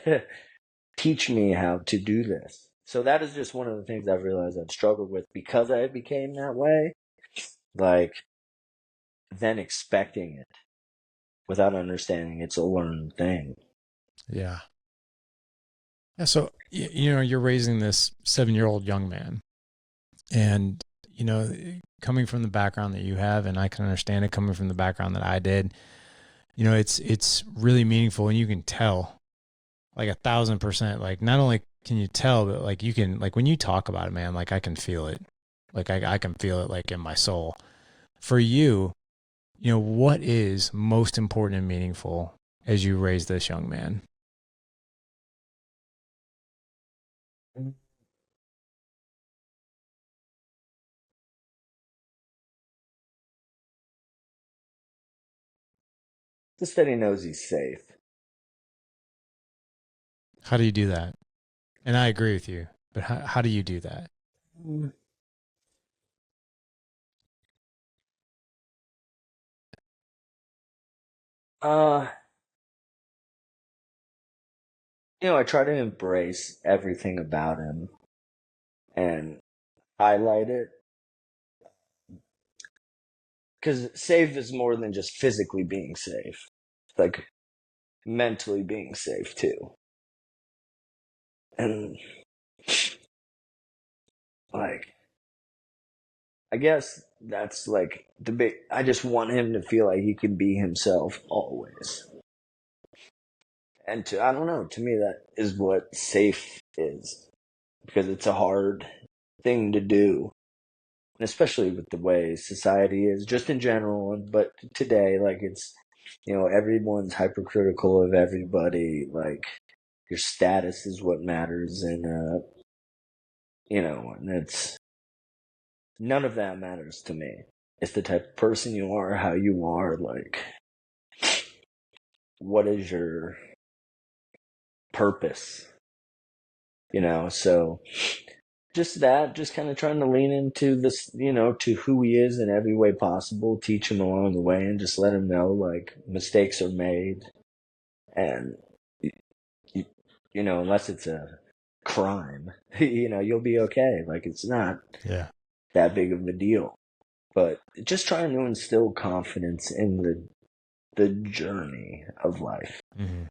teach me how to do this. So that is just one of the things I've realized I've struggled with because I became that way. Like, then expecting it without understanding it's a learned thing. Yeah. Yeah. So, you're raising this 7-year-old young man, and, coming from the background that you have, and I can understand it coming from the background that I did, it's really meaningful, and you can tell like 1,000%. Like, not only can you tell, but like you can, like when you talk about it, man, like I can feel it. Like I can feel it like in my soul. For you, what is most important and meaningful as you raise this young man? Just that he knows he's safe. How do you do that? And I agree with you, but how do you do that? Uh, I try to embrace everything about him and highlight it because safe is more than just physically being safe. It's like mentally being safe too. And like, I guess that's like the big, I just want him to feel like he can be himself always. And I don't know, to me, that is what safe is because it's a hard thing to do. And especially with the way society is, just in general, but today, like it's, everyone's hypercritical of everybody. Like your status is what matters, and and it's none of that matters to me. It's the type of person you are, how you are, like what is your purpose, So just that, just kind of trying to lean into this, to who he is in every way possible, teach him along the way, and just let him know like mistakes are made, and you, unless it's a crime, you'll be okay. Like it's not Yeah. that big of a deal. But just trying to instill confidence in the journey of life Hmm.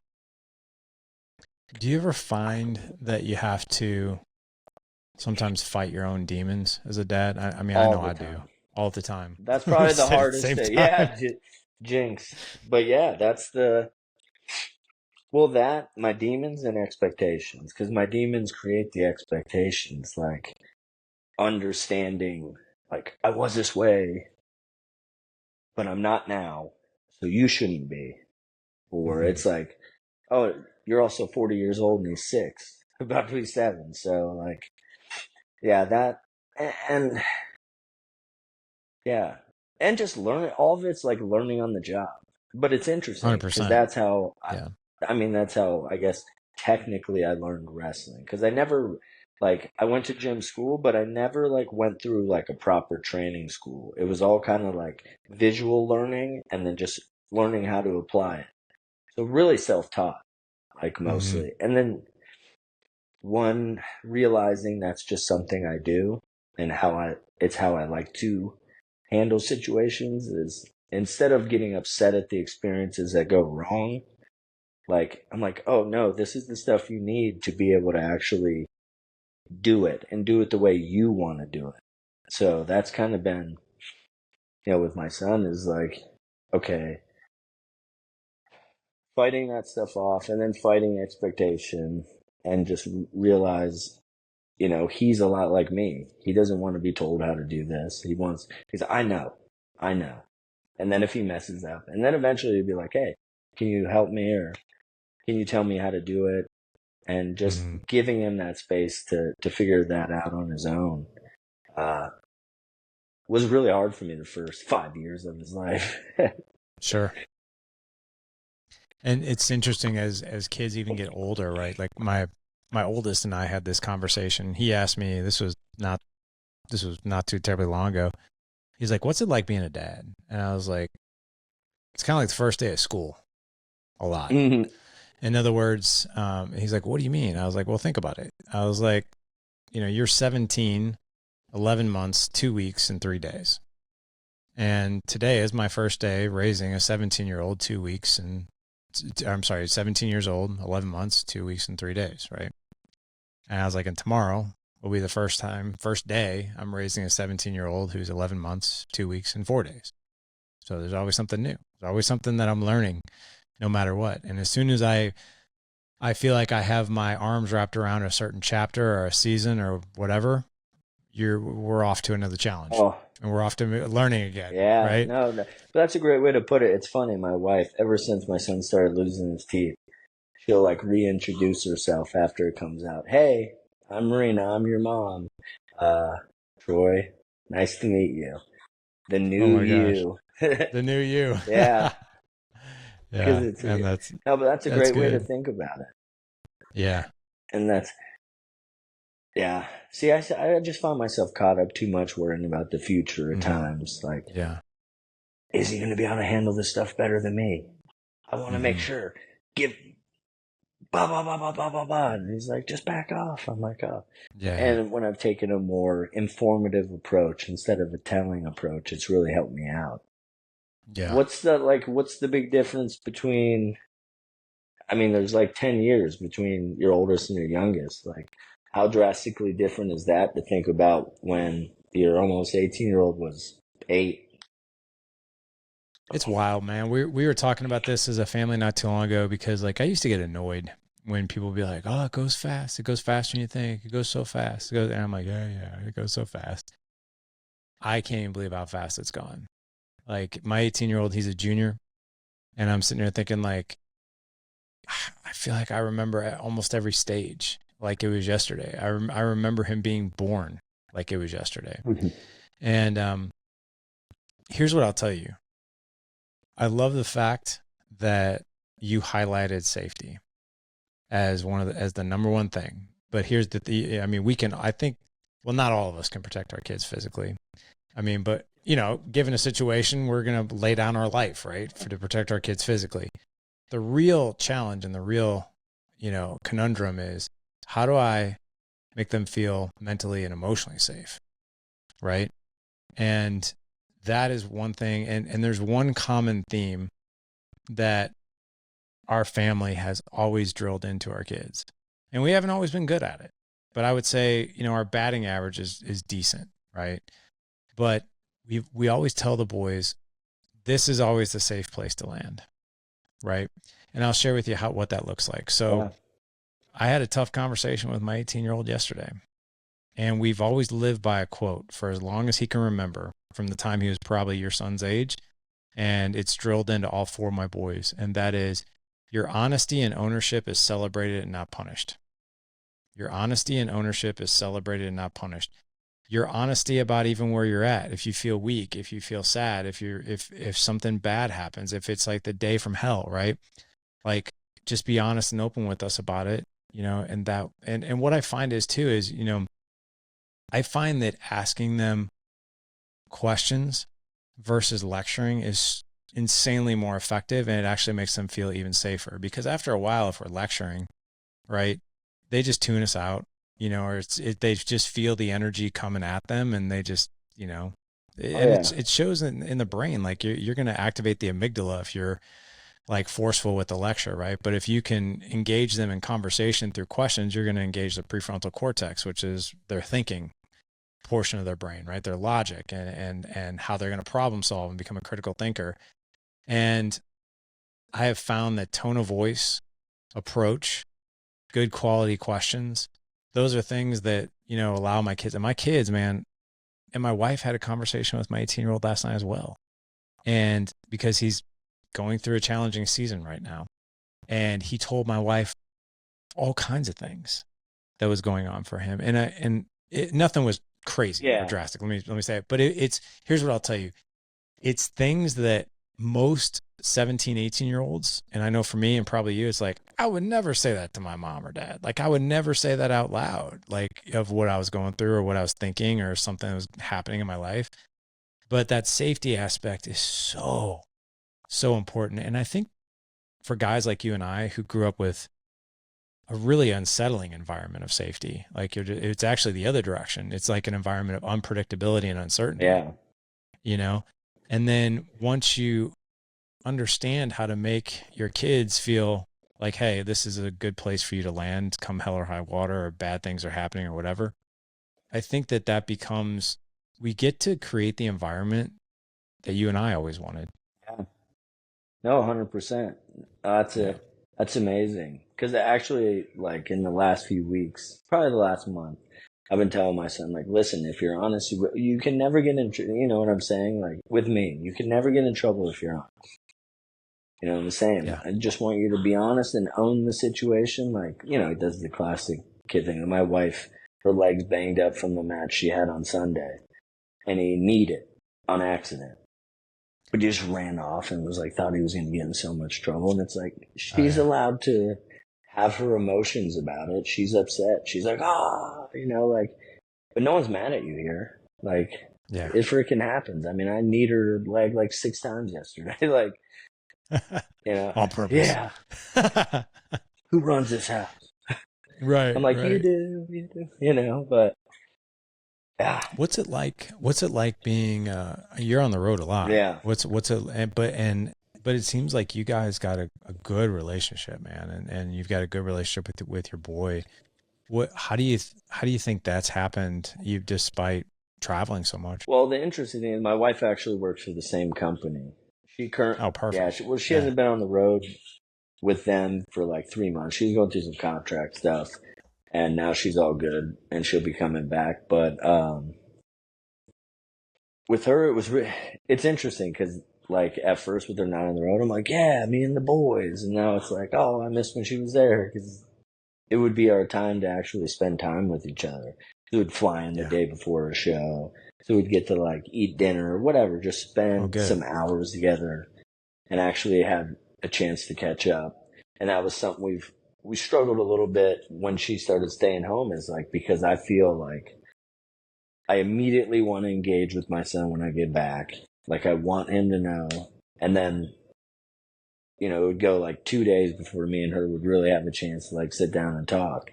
Do you ever find that you have to sometimes fight your own demons as a dad? I mean, I all know the I do time. all the time. That's We probably the say it at the hardest same thing. time. Yeah, jinx. But yeah, that's the well, that my demons and expectations, because my demons create the expectations, like understanding, like I was this way, but I'm not now, so you shouldn't be. Or Hmm. it's like, oh, you're also 40 years old and he's 6, about to be 7. So like, yeah, that and yeah, and just learn all of it's like learning on the job. But it's interesting because 100%. that's how Yeah. I mean that's how I guess technically I learned wrestling because I never like I went to gym school, but I never like went through like a proper training school. It was all kind of like visual learning and then just learning how to apply it. So really self-taught, like Hmm. mostly. And then one realizing that's just something I do and how I like to handle situations is instead of getting upset at the experiences that go wrong, like I'm like, oh no, this is the stuff you need to be able to actually do it and do it the way you want to do it. So that's kind of been, with my son is like, okay, fighting that stuff off and then fighting expectation and just realize, he's a lot like me. He doesn't want to be told how to do this. He's, I know. And then if he messes up, and then eventually he'd be like, hey, can you help me, or can you tell me how to do it? And just giving him that space to figure that out on his own was really hard for me the first 5 years of his life. Sure. And it's interesting as kids even get older, right? Like my oldest and I had this conversation. He asked me, this was not too terribly long ago. He's like, what's it like being a dad? And I was like, it's kind of like the first day of school a lot. Mm-hmm. In other words, he's like, what do you mean? I was like, well, think about it. I was like, you're 17, 11 months, 2 weeks, and 3 days. And today is my first day raising a 17-year-old, 2 weeks, and 17 years old, 11 months, 2 weeks, and 3 days, right? And I was like, and tomorrow will be the first day I'm raising a 17-year-old who's 11 months, 2 weeks, and 4 days. So there's always something new. There's always something that I'm learning no matter what. And as soon as I feel like I have my arms wrapped around a certain chapter or a season or whatever, we're off to another challenge. Oh. And we're off to learning again. Yeah, right? No, but that's a great way to put it. It's funny. My wife, ever since my son started losing his teeth, she'll like reintroduce herself after it comes out. Hey, I'm Marina. I'm your mom. Troy, nice to meet you. The new you. The new you. Yeah. Yeah. But that's a great way to think about it. Yeah. And yeah. See, I just found myself caught up too much worrying about the future at times. Like, is he going to be able to handle this stuff better than me? I want to make sure. Blah, blah, blah, blah, blah, blah, blah. And he's like, just back off. I'm like, oh. Yeah. And when I've taken a more informative approach instead of a telling approach, it's really helped me out. Yeah. What's the big difference between, there's like 10 years between your oldest and your youngest. Like, how drastically different is that to think about when your almost 18-year-old was 8? It's wild, man. We were talking about this as a family not too long ago because, like, I used to get annoyed when people would be like, oh, it goes fast. It goes faster than you think. It goes so fast. And I'm like, yeah, it goes so fast. I can't even believe how fast it's gone. Like, my 18-year-old, he's a junior, and I'm sitting there thinking, like, I feel like I remember almost every stage like it was yesterday. I remember him being born like it was yesterday. Mm-hmm. And here's what I'll tell you. I love the fact that you highlighted safety as as the number one thing. But here's not all of us can protect our kids physically. But given a situation, we're going to lay down our life, right, to protect our kids physically. The real challenge and the real, conundrum is, how do I make them feel mentally and emotionally safe, right? And that is one thing. And there's one common theme that our family has always drilled into our kids. And we haven't always been good at it. But I would say, our batting average is decent, right? But we always tell the boys, this is always the safe place to land, right? And I'll share with you what that looks like. So I had a tough conversation with my 18-year-old yesterday. And we've always lived by a quote for as long as he can remember, from the time he was probably your son's age. And it's drilled into all 4 of my boys. And that is, your honesty and ownership is celebrated and not punished. Your honesty and ownership is celebrated and not punished. Your honesty about even where you're at. If you feel weak, if you feel sad, if something bad happens, if it's like the day from hell, right? Like, just be honest and open with us about it, and what I find is I find that asking them questions versus lecturing is insanely more effective, and it actually makes them feel even safer, because after a while, if we're lecturing, right, they just tune us out, or they just feel the energy coming at them, and they just, it shows in the brain. Like, you're going to activate the amygdala if you're like forceful with the lecture, right? But if you can engage them in conversation through questions, you're going to engage the prefrontal cortex, which is their thinking portion of their brain, right? Their logic and how they're going to problem solve and become a critical thinker. And I have found that tone of voice, approach, good quality questions, those are things that, you know, allow my kids, and my kids, man, and my wife had a conversation with my 18-year-old last night as well. And because he's going through a challenging season right now, and he told my wife all kinds of things that was going on for him. And nothing was crazy or drastic. Let me say it. But it's, here's what I'll tell you. It's things that most 17, 18-year-olds, and I know for me and probably you, it's like, I would never say that to my mom or dad. Like, I would never say that out loud, like, of what I was going through or what I was thinking or something that was happening in my life. But that safety aspect is so, so important. And I think for guys like you and I who grew up with a really unsettling environment of safety, like it's actually the other direction. It's like an environment of unpredictability and uncertainty. Yeah. You know? And then once you understand how to make your kids feel like, hey, this is a good place for you to land, come hell or high water, or bad things are happening or whatever, I think that becomes, we get to create the environment that you and I always wanted. Yeah. No, 100%. That's amazing. Because actually, like in the last few weeks, probably the last month, I've been telling my son, like, listen, if you're honest, you can never get in, you know what I'm saying? Like, with me, you can never get in trouble if you're honest. You know what I'm saying? Yeah. I just want you to be honest and own the situation. Like, you know, he does the classic kid thing. My wife, her legs banged up from the match she had on Sunday, and he kneed it on accident. But he just ran off and was like, thought he was going to get in so much trouble. And it's like, she's allowed to have her emotions about it. She's upset. She's like, you know, like, but no one's mad at you here. Like, it freaking happens. I mean, I kneed her leg like 6 times yesterday. Like, you know, on purpose. Yeah. Who runs this house? Right. I'm like, right. you do, you know, but yeah. What's it like being, you're on the road a lot. Yeah. What's it, but it seems like you guys got a good relationship, man. And you've got a good relationship with your boy. How do you think that's happened, despite traveling so much? Well, the interesting thing is my wife actually works for the same company. Oh, perfect. Yeah. She hasn't been on the road with them for like 3 months. She's going through some contract stuff, and now she's all good, and she'll be coming back. But with her, it's interesting because like at first with her not on the road, I'm like, yeah, me and the boys, and now it's like, oh, I miss when she was there because it would be our time to actually spend time with each other. We would fly in the day before a show, so we'd get to like eat dinner or whatever, just spend some hours together and actually have a chance to catch up. And that was something we struggled a little bit when she started staying home, is like, because I feel like I immediately want to engage with my son when I get back. Like, I want him to know. And then, you know, it would go like 2 days before me and her would really have a chance to like sit down and talk.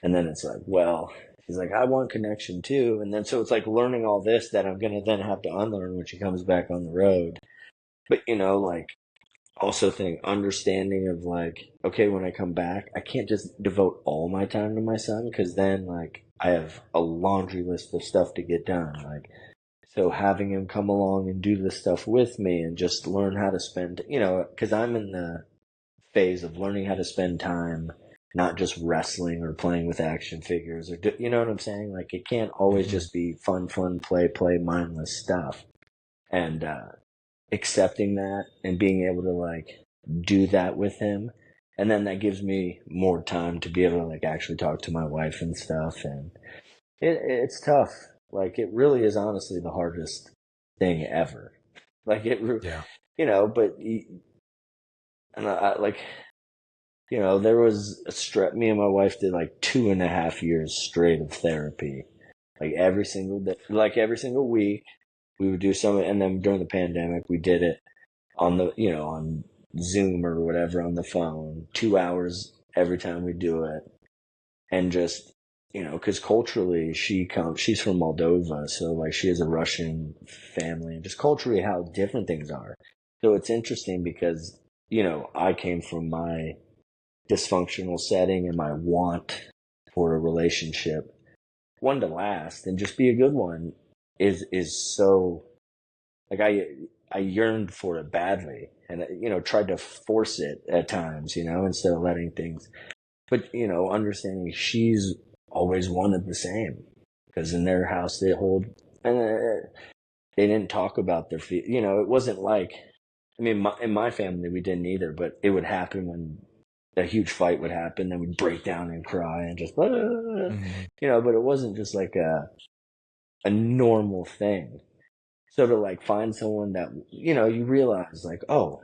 And then it's like, well, he's like, I want connection too. And then so it's like learning all this that I'm going to then have to unlearn when she comes back on the road. But, you know, like, also understanding of like, okay, when I come back, I can't just devote all my time to my son, because then like I have a laundry list of stuff to get done. Like, so having him come along and do this stuff with me and just learn how to spend, you know, because I'm in the phase of learning how to spend time, not just wrestling or playing with action figures or, you know what I'm saying? Like, it can't always just be fun, play, mindless stuff. And, accepting that and being able to like do that with him, and then that gives me more time to be able to like actually talk to my wife and stuff. And it's tough. Like, it really is honestly the hardest thing ever. Like, you know, but and I like, you know, there was me and my wife did like 2.5 years straight of therapy, like every single day, like every single week. We would do some, and then during the pandemic, we did it on the, you know, on Zoom or whatever, on the phone, 2 hours every time we do it. And just, you know, because culturally she's from Moldova, so like she has a Russian family, and just culturally how different things are. So it's interesting because, you know, I came from my dysfunctional setting and my want for a relationship, one to last and just be a good one, is so Like I yearned for it badly, and tried to force it at times, instead of letting things. But understanding she's always wanted the same, because in their house they hold, and they didn't talk about their feet. It wasn't like, I mean, in my family we didn't either, but it would happen when a huge fight would happen, then we'd break down and cry and just, but it wasn't just like a normal thing. So to like find someone that, you realize like, oh,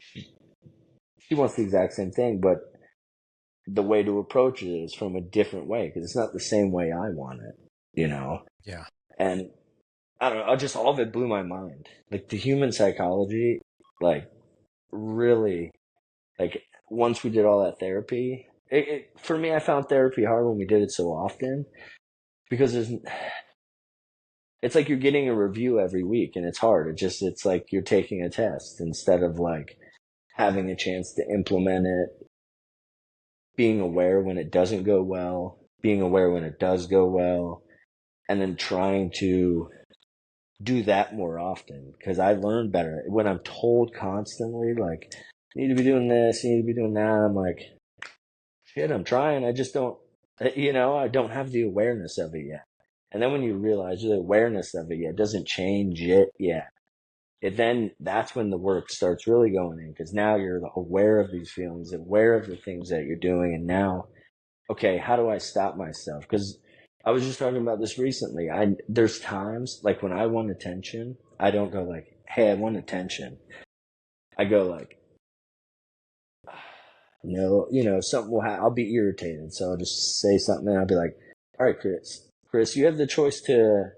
she wants the exact same thing, but the way to approach it is from a different way, because it's not the same way I want it. Yeah. And I don't know, just all of it blew my mind. Like the human psychology, like really, like once we did all that therapy, for me, I found therapy hard when we did it so often, because it's like you're getting a review every week, and it's hard. It's like you're taking a test instead of like having a chance to implement it, being aware when it doesn't go well, being aware when it does go well, and then trying to do that more often, because I learn better when I'm told constantly like, you need to be doing this, you need to be doing that. I'm like, shit, I'm trying. I just don't, I don't have the awareness of it yet. And then when you realize the awareness of it yet doesn't change it yet, then that's when the work starts really going in, because now you're aware of these feelings, aware of the things that you're doing, and now, okay, how do I stop myself? Because I was just talking about this recently. There's times like when I want attention, I don't go like, hey, I want attention. I go like, no, something will happen. I'll be irritated, so I'll just say something, and I'll be like, all right, Chris, you have the choice to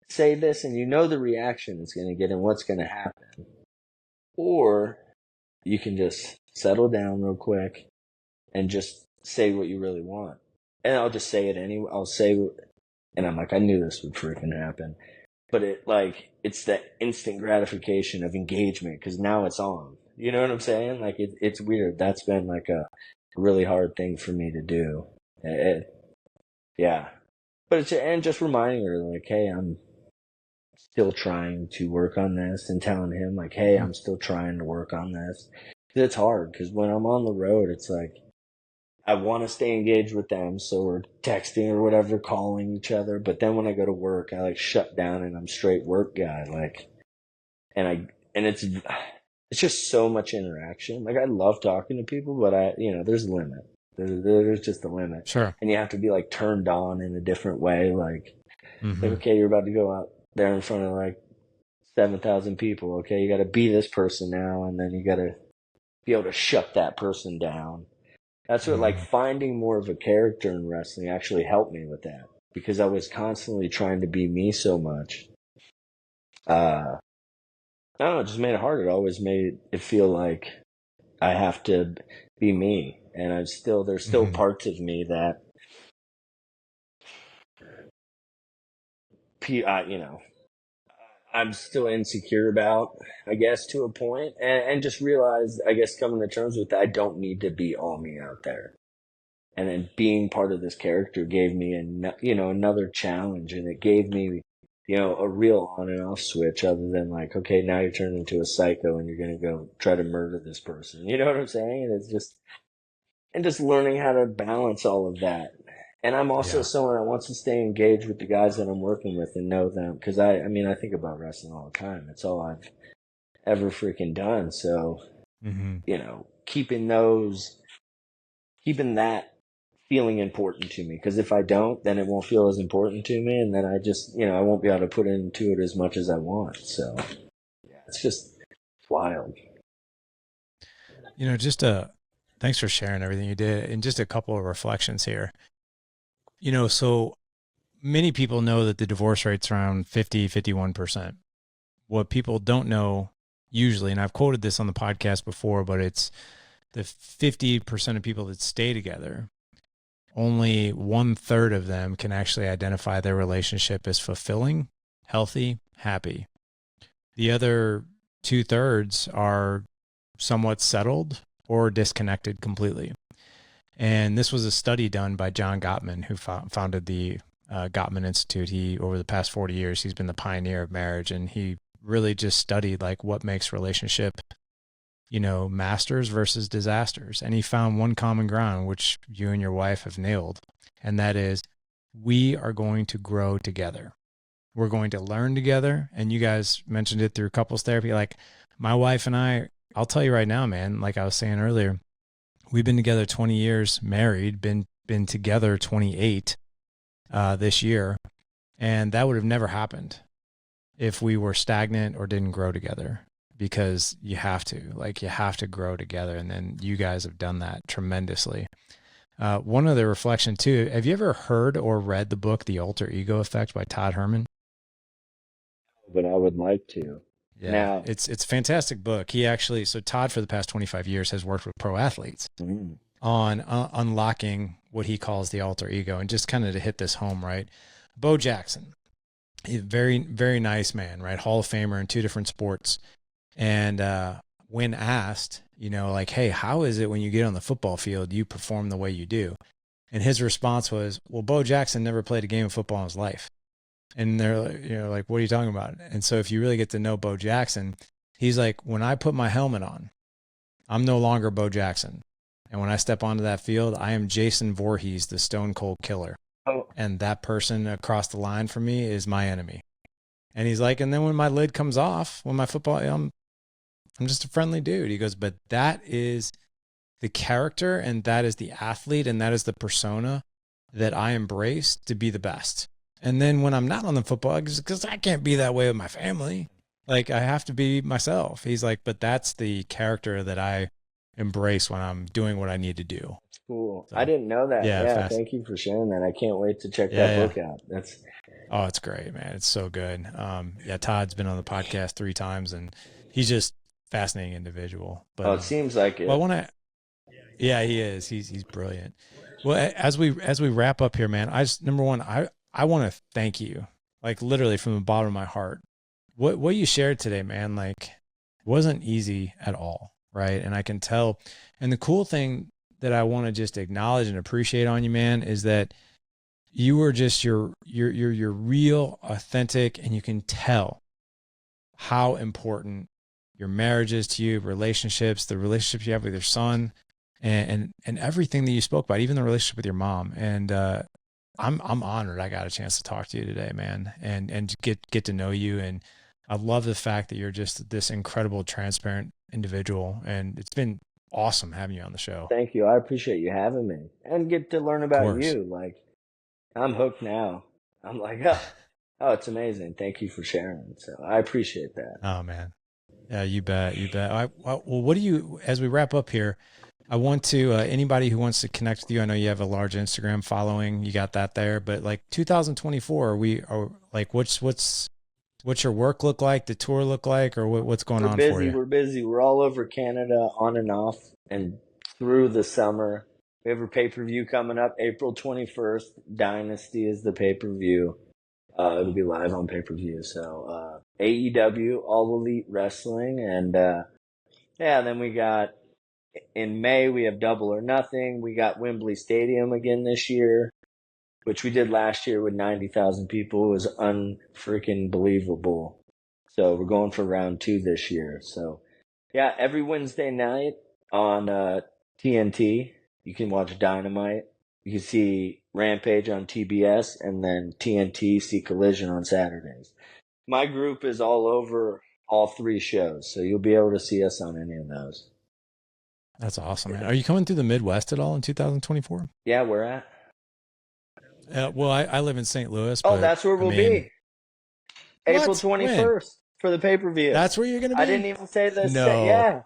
say this, and the reaction it's going to get and what's going to happen, or you can just settle down real quick and just say what you really want. And I'll just say it anyway. I'll say, and I'm like, I knew this would freaking happen. But it's that instant gratification of engagement, because now it's on. You know what I'm saying? Like, it's weird. That's been like a really hard thing for me to do. Yeah. But and just reminding her, like, hey, I'm still trying to work on this, and telling him, like, hey, I'm still trying to work on this. It's hard, because when I'm on the road, it's like, I want to stay engaged with them, so we're texting or whatever, calling each other. But then when I go to work, I like shut down, and I'm straight work guy. Like, and it's just so much interaction. Like, I love talking to people, but there's a limit. There's just a limit. Sure. And you have to be like turned on in a different way. Like, okay, you're about to go out there in front of like 7,000 people. Okay, you got to be this person now, and then you got to be able to shut that person down. That's what, like, finding more of a character in wrestling actually helped me with that, because I was constantly trying to be me so much. I don't know, it just made it harder. It always made it feel like I have to be me, and there's still parts of me that, I'm still insecure about, I guess, to a point, and just realized, I guess, coming to terms with that, I don't need to be all me out there. And then being part of this character gave me another challenge, and it gave me, a real on and off switch, other than like, okay, now you're turned into a psycho and you're going to go try to murder this person. You know what I'm saying? And just learning how to balance all of that. And I'm also someone that wants to stay engaged with the guys that I'm working with and know them. Cause I think about wrestling all the time. It's all I've ever freaking done. So, keeping that feeling important to me, because if I don't, then it won't feel as important to me, and then I just, I won't be able to put into it as much as I want. So it's just wild. Thanks for sharing everything you did, and just a couple of reflections here. So many people know that the divorce rate's around 51%. What people don't know usually, and I've quoted this on the podcast before, but it's the 50% of people that stay together, only 1/3 of them can actually identify their relationship as fulfilling, healthy, happy. The other 2/3 are somewhat settled or disconnected completely. And this was a study done by John Gottman, who founded the Gottman Institute. Over the past 40 years, he's been the pioneer of marriage, and he really just studied like what makes relationship, masters versus disasters. And he found one common ground, which you and your wife have nailed. And that is, we are going to grow together. We're going to learn together. And you guys mentioned it through couples therapy. Like my wife and I'll tell you right now, man, like I was saying earlier, we've been together 20 years, married, been together 28 this year. And that would have never happened if we were stagnant or didn't grow together, because you have to grow together. And then you guys have done that tremendously. One other reflection too, have you ever heard or read the book, The Alter Ego Effect by Todd Herman? But I would like to. Yeah, Now, it's a fantastic book. So Todd for the past 25 years has worked with pro athletes on unlocking what he calls the alter ego. And just kind of to hit this home, right? Bo Jackson, he's a very, very nice man, right? Hall of Famer in 2 different sports. And when asked, like, hey, how is it when you get on the football field, you perform the way you do? And his response was, well, Bo Jackson never played a game of football in his life. And they're like, what are you talking about? And so if you really get to know Bo Jackson, he's like, when I put my helmet on, I'm no longer Bo Jackson. And when I step onto that field, I am Jason Voorhees, the Stone Cold Killer. oh, And that person across the line for me is my enemy. And he's like, and then when my lid comes off, when my football, I'm just a friendly dude. He goes, but that is the character, and that is the athlete, and that is the persona that I embrace to be the best. And then when I'm not on the football, because I can't be that way with my family, like I have to be myself. He's like, but that's the character that I embrace when I'm doing what I need to do. that's cool. So, I didn't know that. yeah, Yeah, fast. thank you for sharing that. I can't wait to check Yeah, that yeah. book out. That's Oh, it's great, man. It's so good. Yeah, Todd's been on the podcast 3 times, and he's just fascinating individual. But it seems like well, I it. want to. Yeah, he is. He's brilliant. Well, as we wrap up here, man, number one, I want to thank you, like literally from the bottom of my heart. What you shared today, man, like wasn't easy at all, right? And I can tell. And the cool thing that I want to just acknowledge and appreciate on you, man, is that you were just your real, authentic, and you can tell how important your marriage is to you, relationships, the relationships you have with your son, and everything that you spoke about, even the relationship with your mom. And I'm honored I got a chance to talk to you today, man, and get to know you. And I love the fact that you're just this incredible, transparent individual. And it's been awesome having you on the show. Thank you. I appreciate you having me and get to learn Of about course. you. Like, I'm hooked now. I'm like, oh, it's amazing. Thank you for sharing. So I appreciate that. Oh man. Yeah, you bet. You bet. Well, what do you, as we wrap up here, I want to, anybody who wants to connect with you, I know you have a large Instagram following, you got that there, but like 2024, we are like, what's your work look like, the tour look like, or what's going We're on for busy. you? We're busy. We're all over Canada on and off and through the summer. We have a pay-per-view coming up April 21st. Dynasty is the pay-per-view. It'll be live on pay-per-view. So, AEW, All Elite Wrestling. And, yeah, then we got, in May, we have Double or Nothing. We got Wembley Stadium again this year, which we did last year with 90,000 people. It was unfreaking believable. So we're going for round 2 this year. So, yeah, every Wednesday night on TNT, you can watch Dynamite. You can see Rampage on TBS, and then TNT see Collision on Saturdays. My group is all over all 3 shows, so you'll be able to see us on any of those. That's awesome, man. Are you coming through the Midwest at all in 2024? Yeah, we're at. Well, I live in St. Louis, Oh, but that's where I we'll mean, be. April what? When? 21st for the pay-per-view. That's where you're going to be? I didn't even say this. No. Yeah.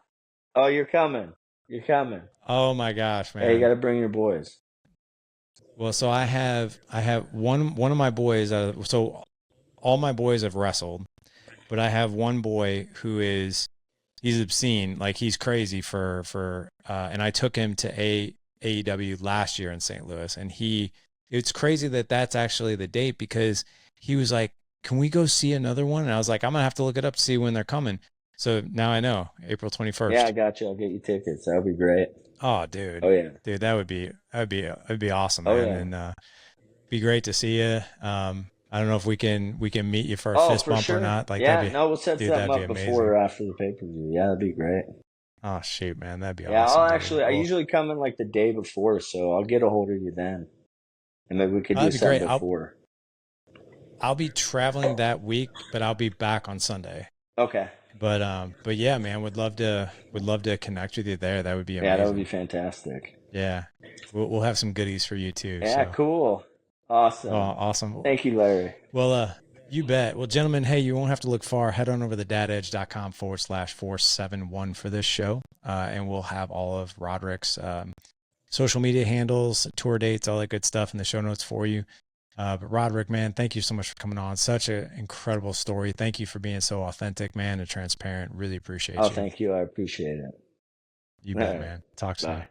Oh, you're coming. You're coming. Oh my gosh, man. Hey, you got to bring your boys. Well, so I have one of my boys. So all my boys have wrestled, but I have one boy who he's obscene, like he's crazy and I took him to AEW last year in St. Louis, and it's crazy that that's actually the date, because he was like, "Can we go see another one?" And I was like, "I'm gonna have to look it up to see when they're coming." So now I know, April 21st. Yeah, I got you. I'll get you tickets. That'll be great. Oh, dude. Oh, yeah. Dude, that'd be awesome, Oh, man. yeah. And be great to see you. I don't know if we can meet you for a Oh, fist for bump or sure. not. Like Yeah, no, we'll set dude, something that'd be up before amazing. or after the pay-per-view. Yeah, that'd be great. Oh shoot, man, that'd be Yeah, awesome, I'll dude. actually, I Well, usually come in like the day before, so I'll get a hold of you then. And maybe we could do that'd be something great. before. I'll be traveling that week, but I'll be back on Sunday. Okay. But yeah, man, would love to connect with you there. That would be Yeah, that would be amazing. fantastic. Yeah, we'll have some goodies for you too. Yeah, So, cool. oh, Awesome. awesome. Thank you, Larry. Well, you bet. Well, gentlemen, hey, you won't have to look far. Head on over to dadedge.com/471 for this show, and we'll have all of Roderick's social media handles, tour dates, all that good stuff in the show notes for you. But Roderick, man, thank you so much for coming on. Such an incredible story. Thank you for being so authentic, man, and transparent. Really appreciate Oh, you. thank you. I appreciate it. You All bet, right. man. Talk soon. Bye.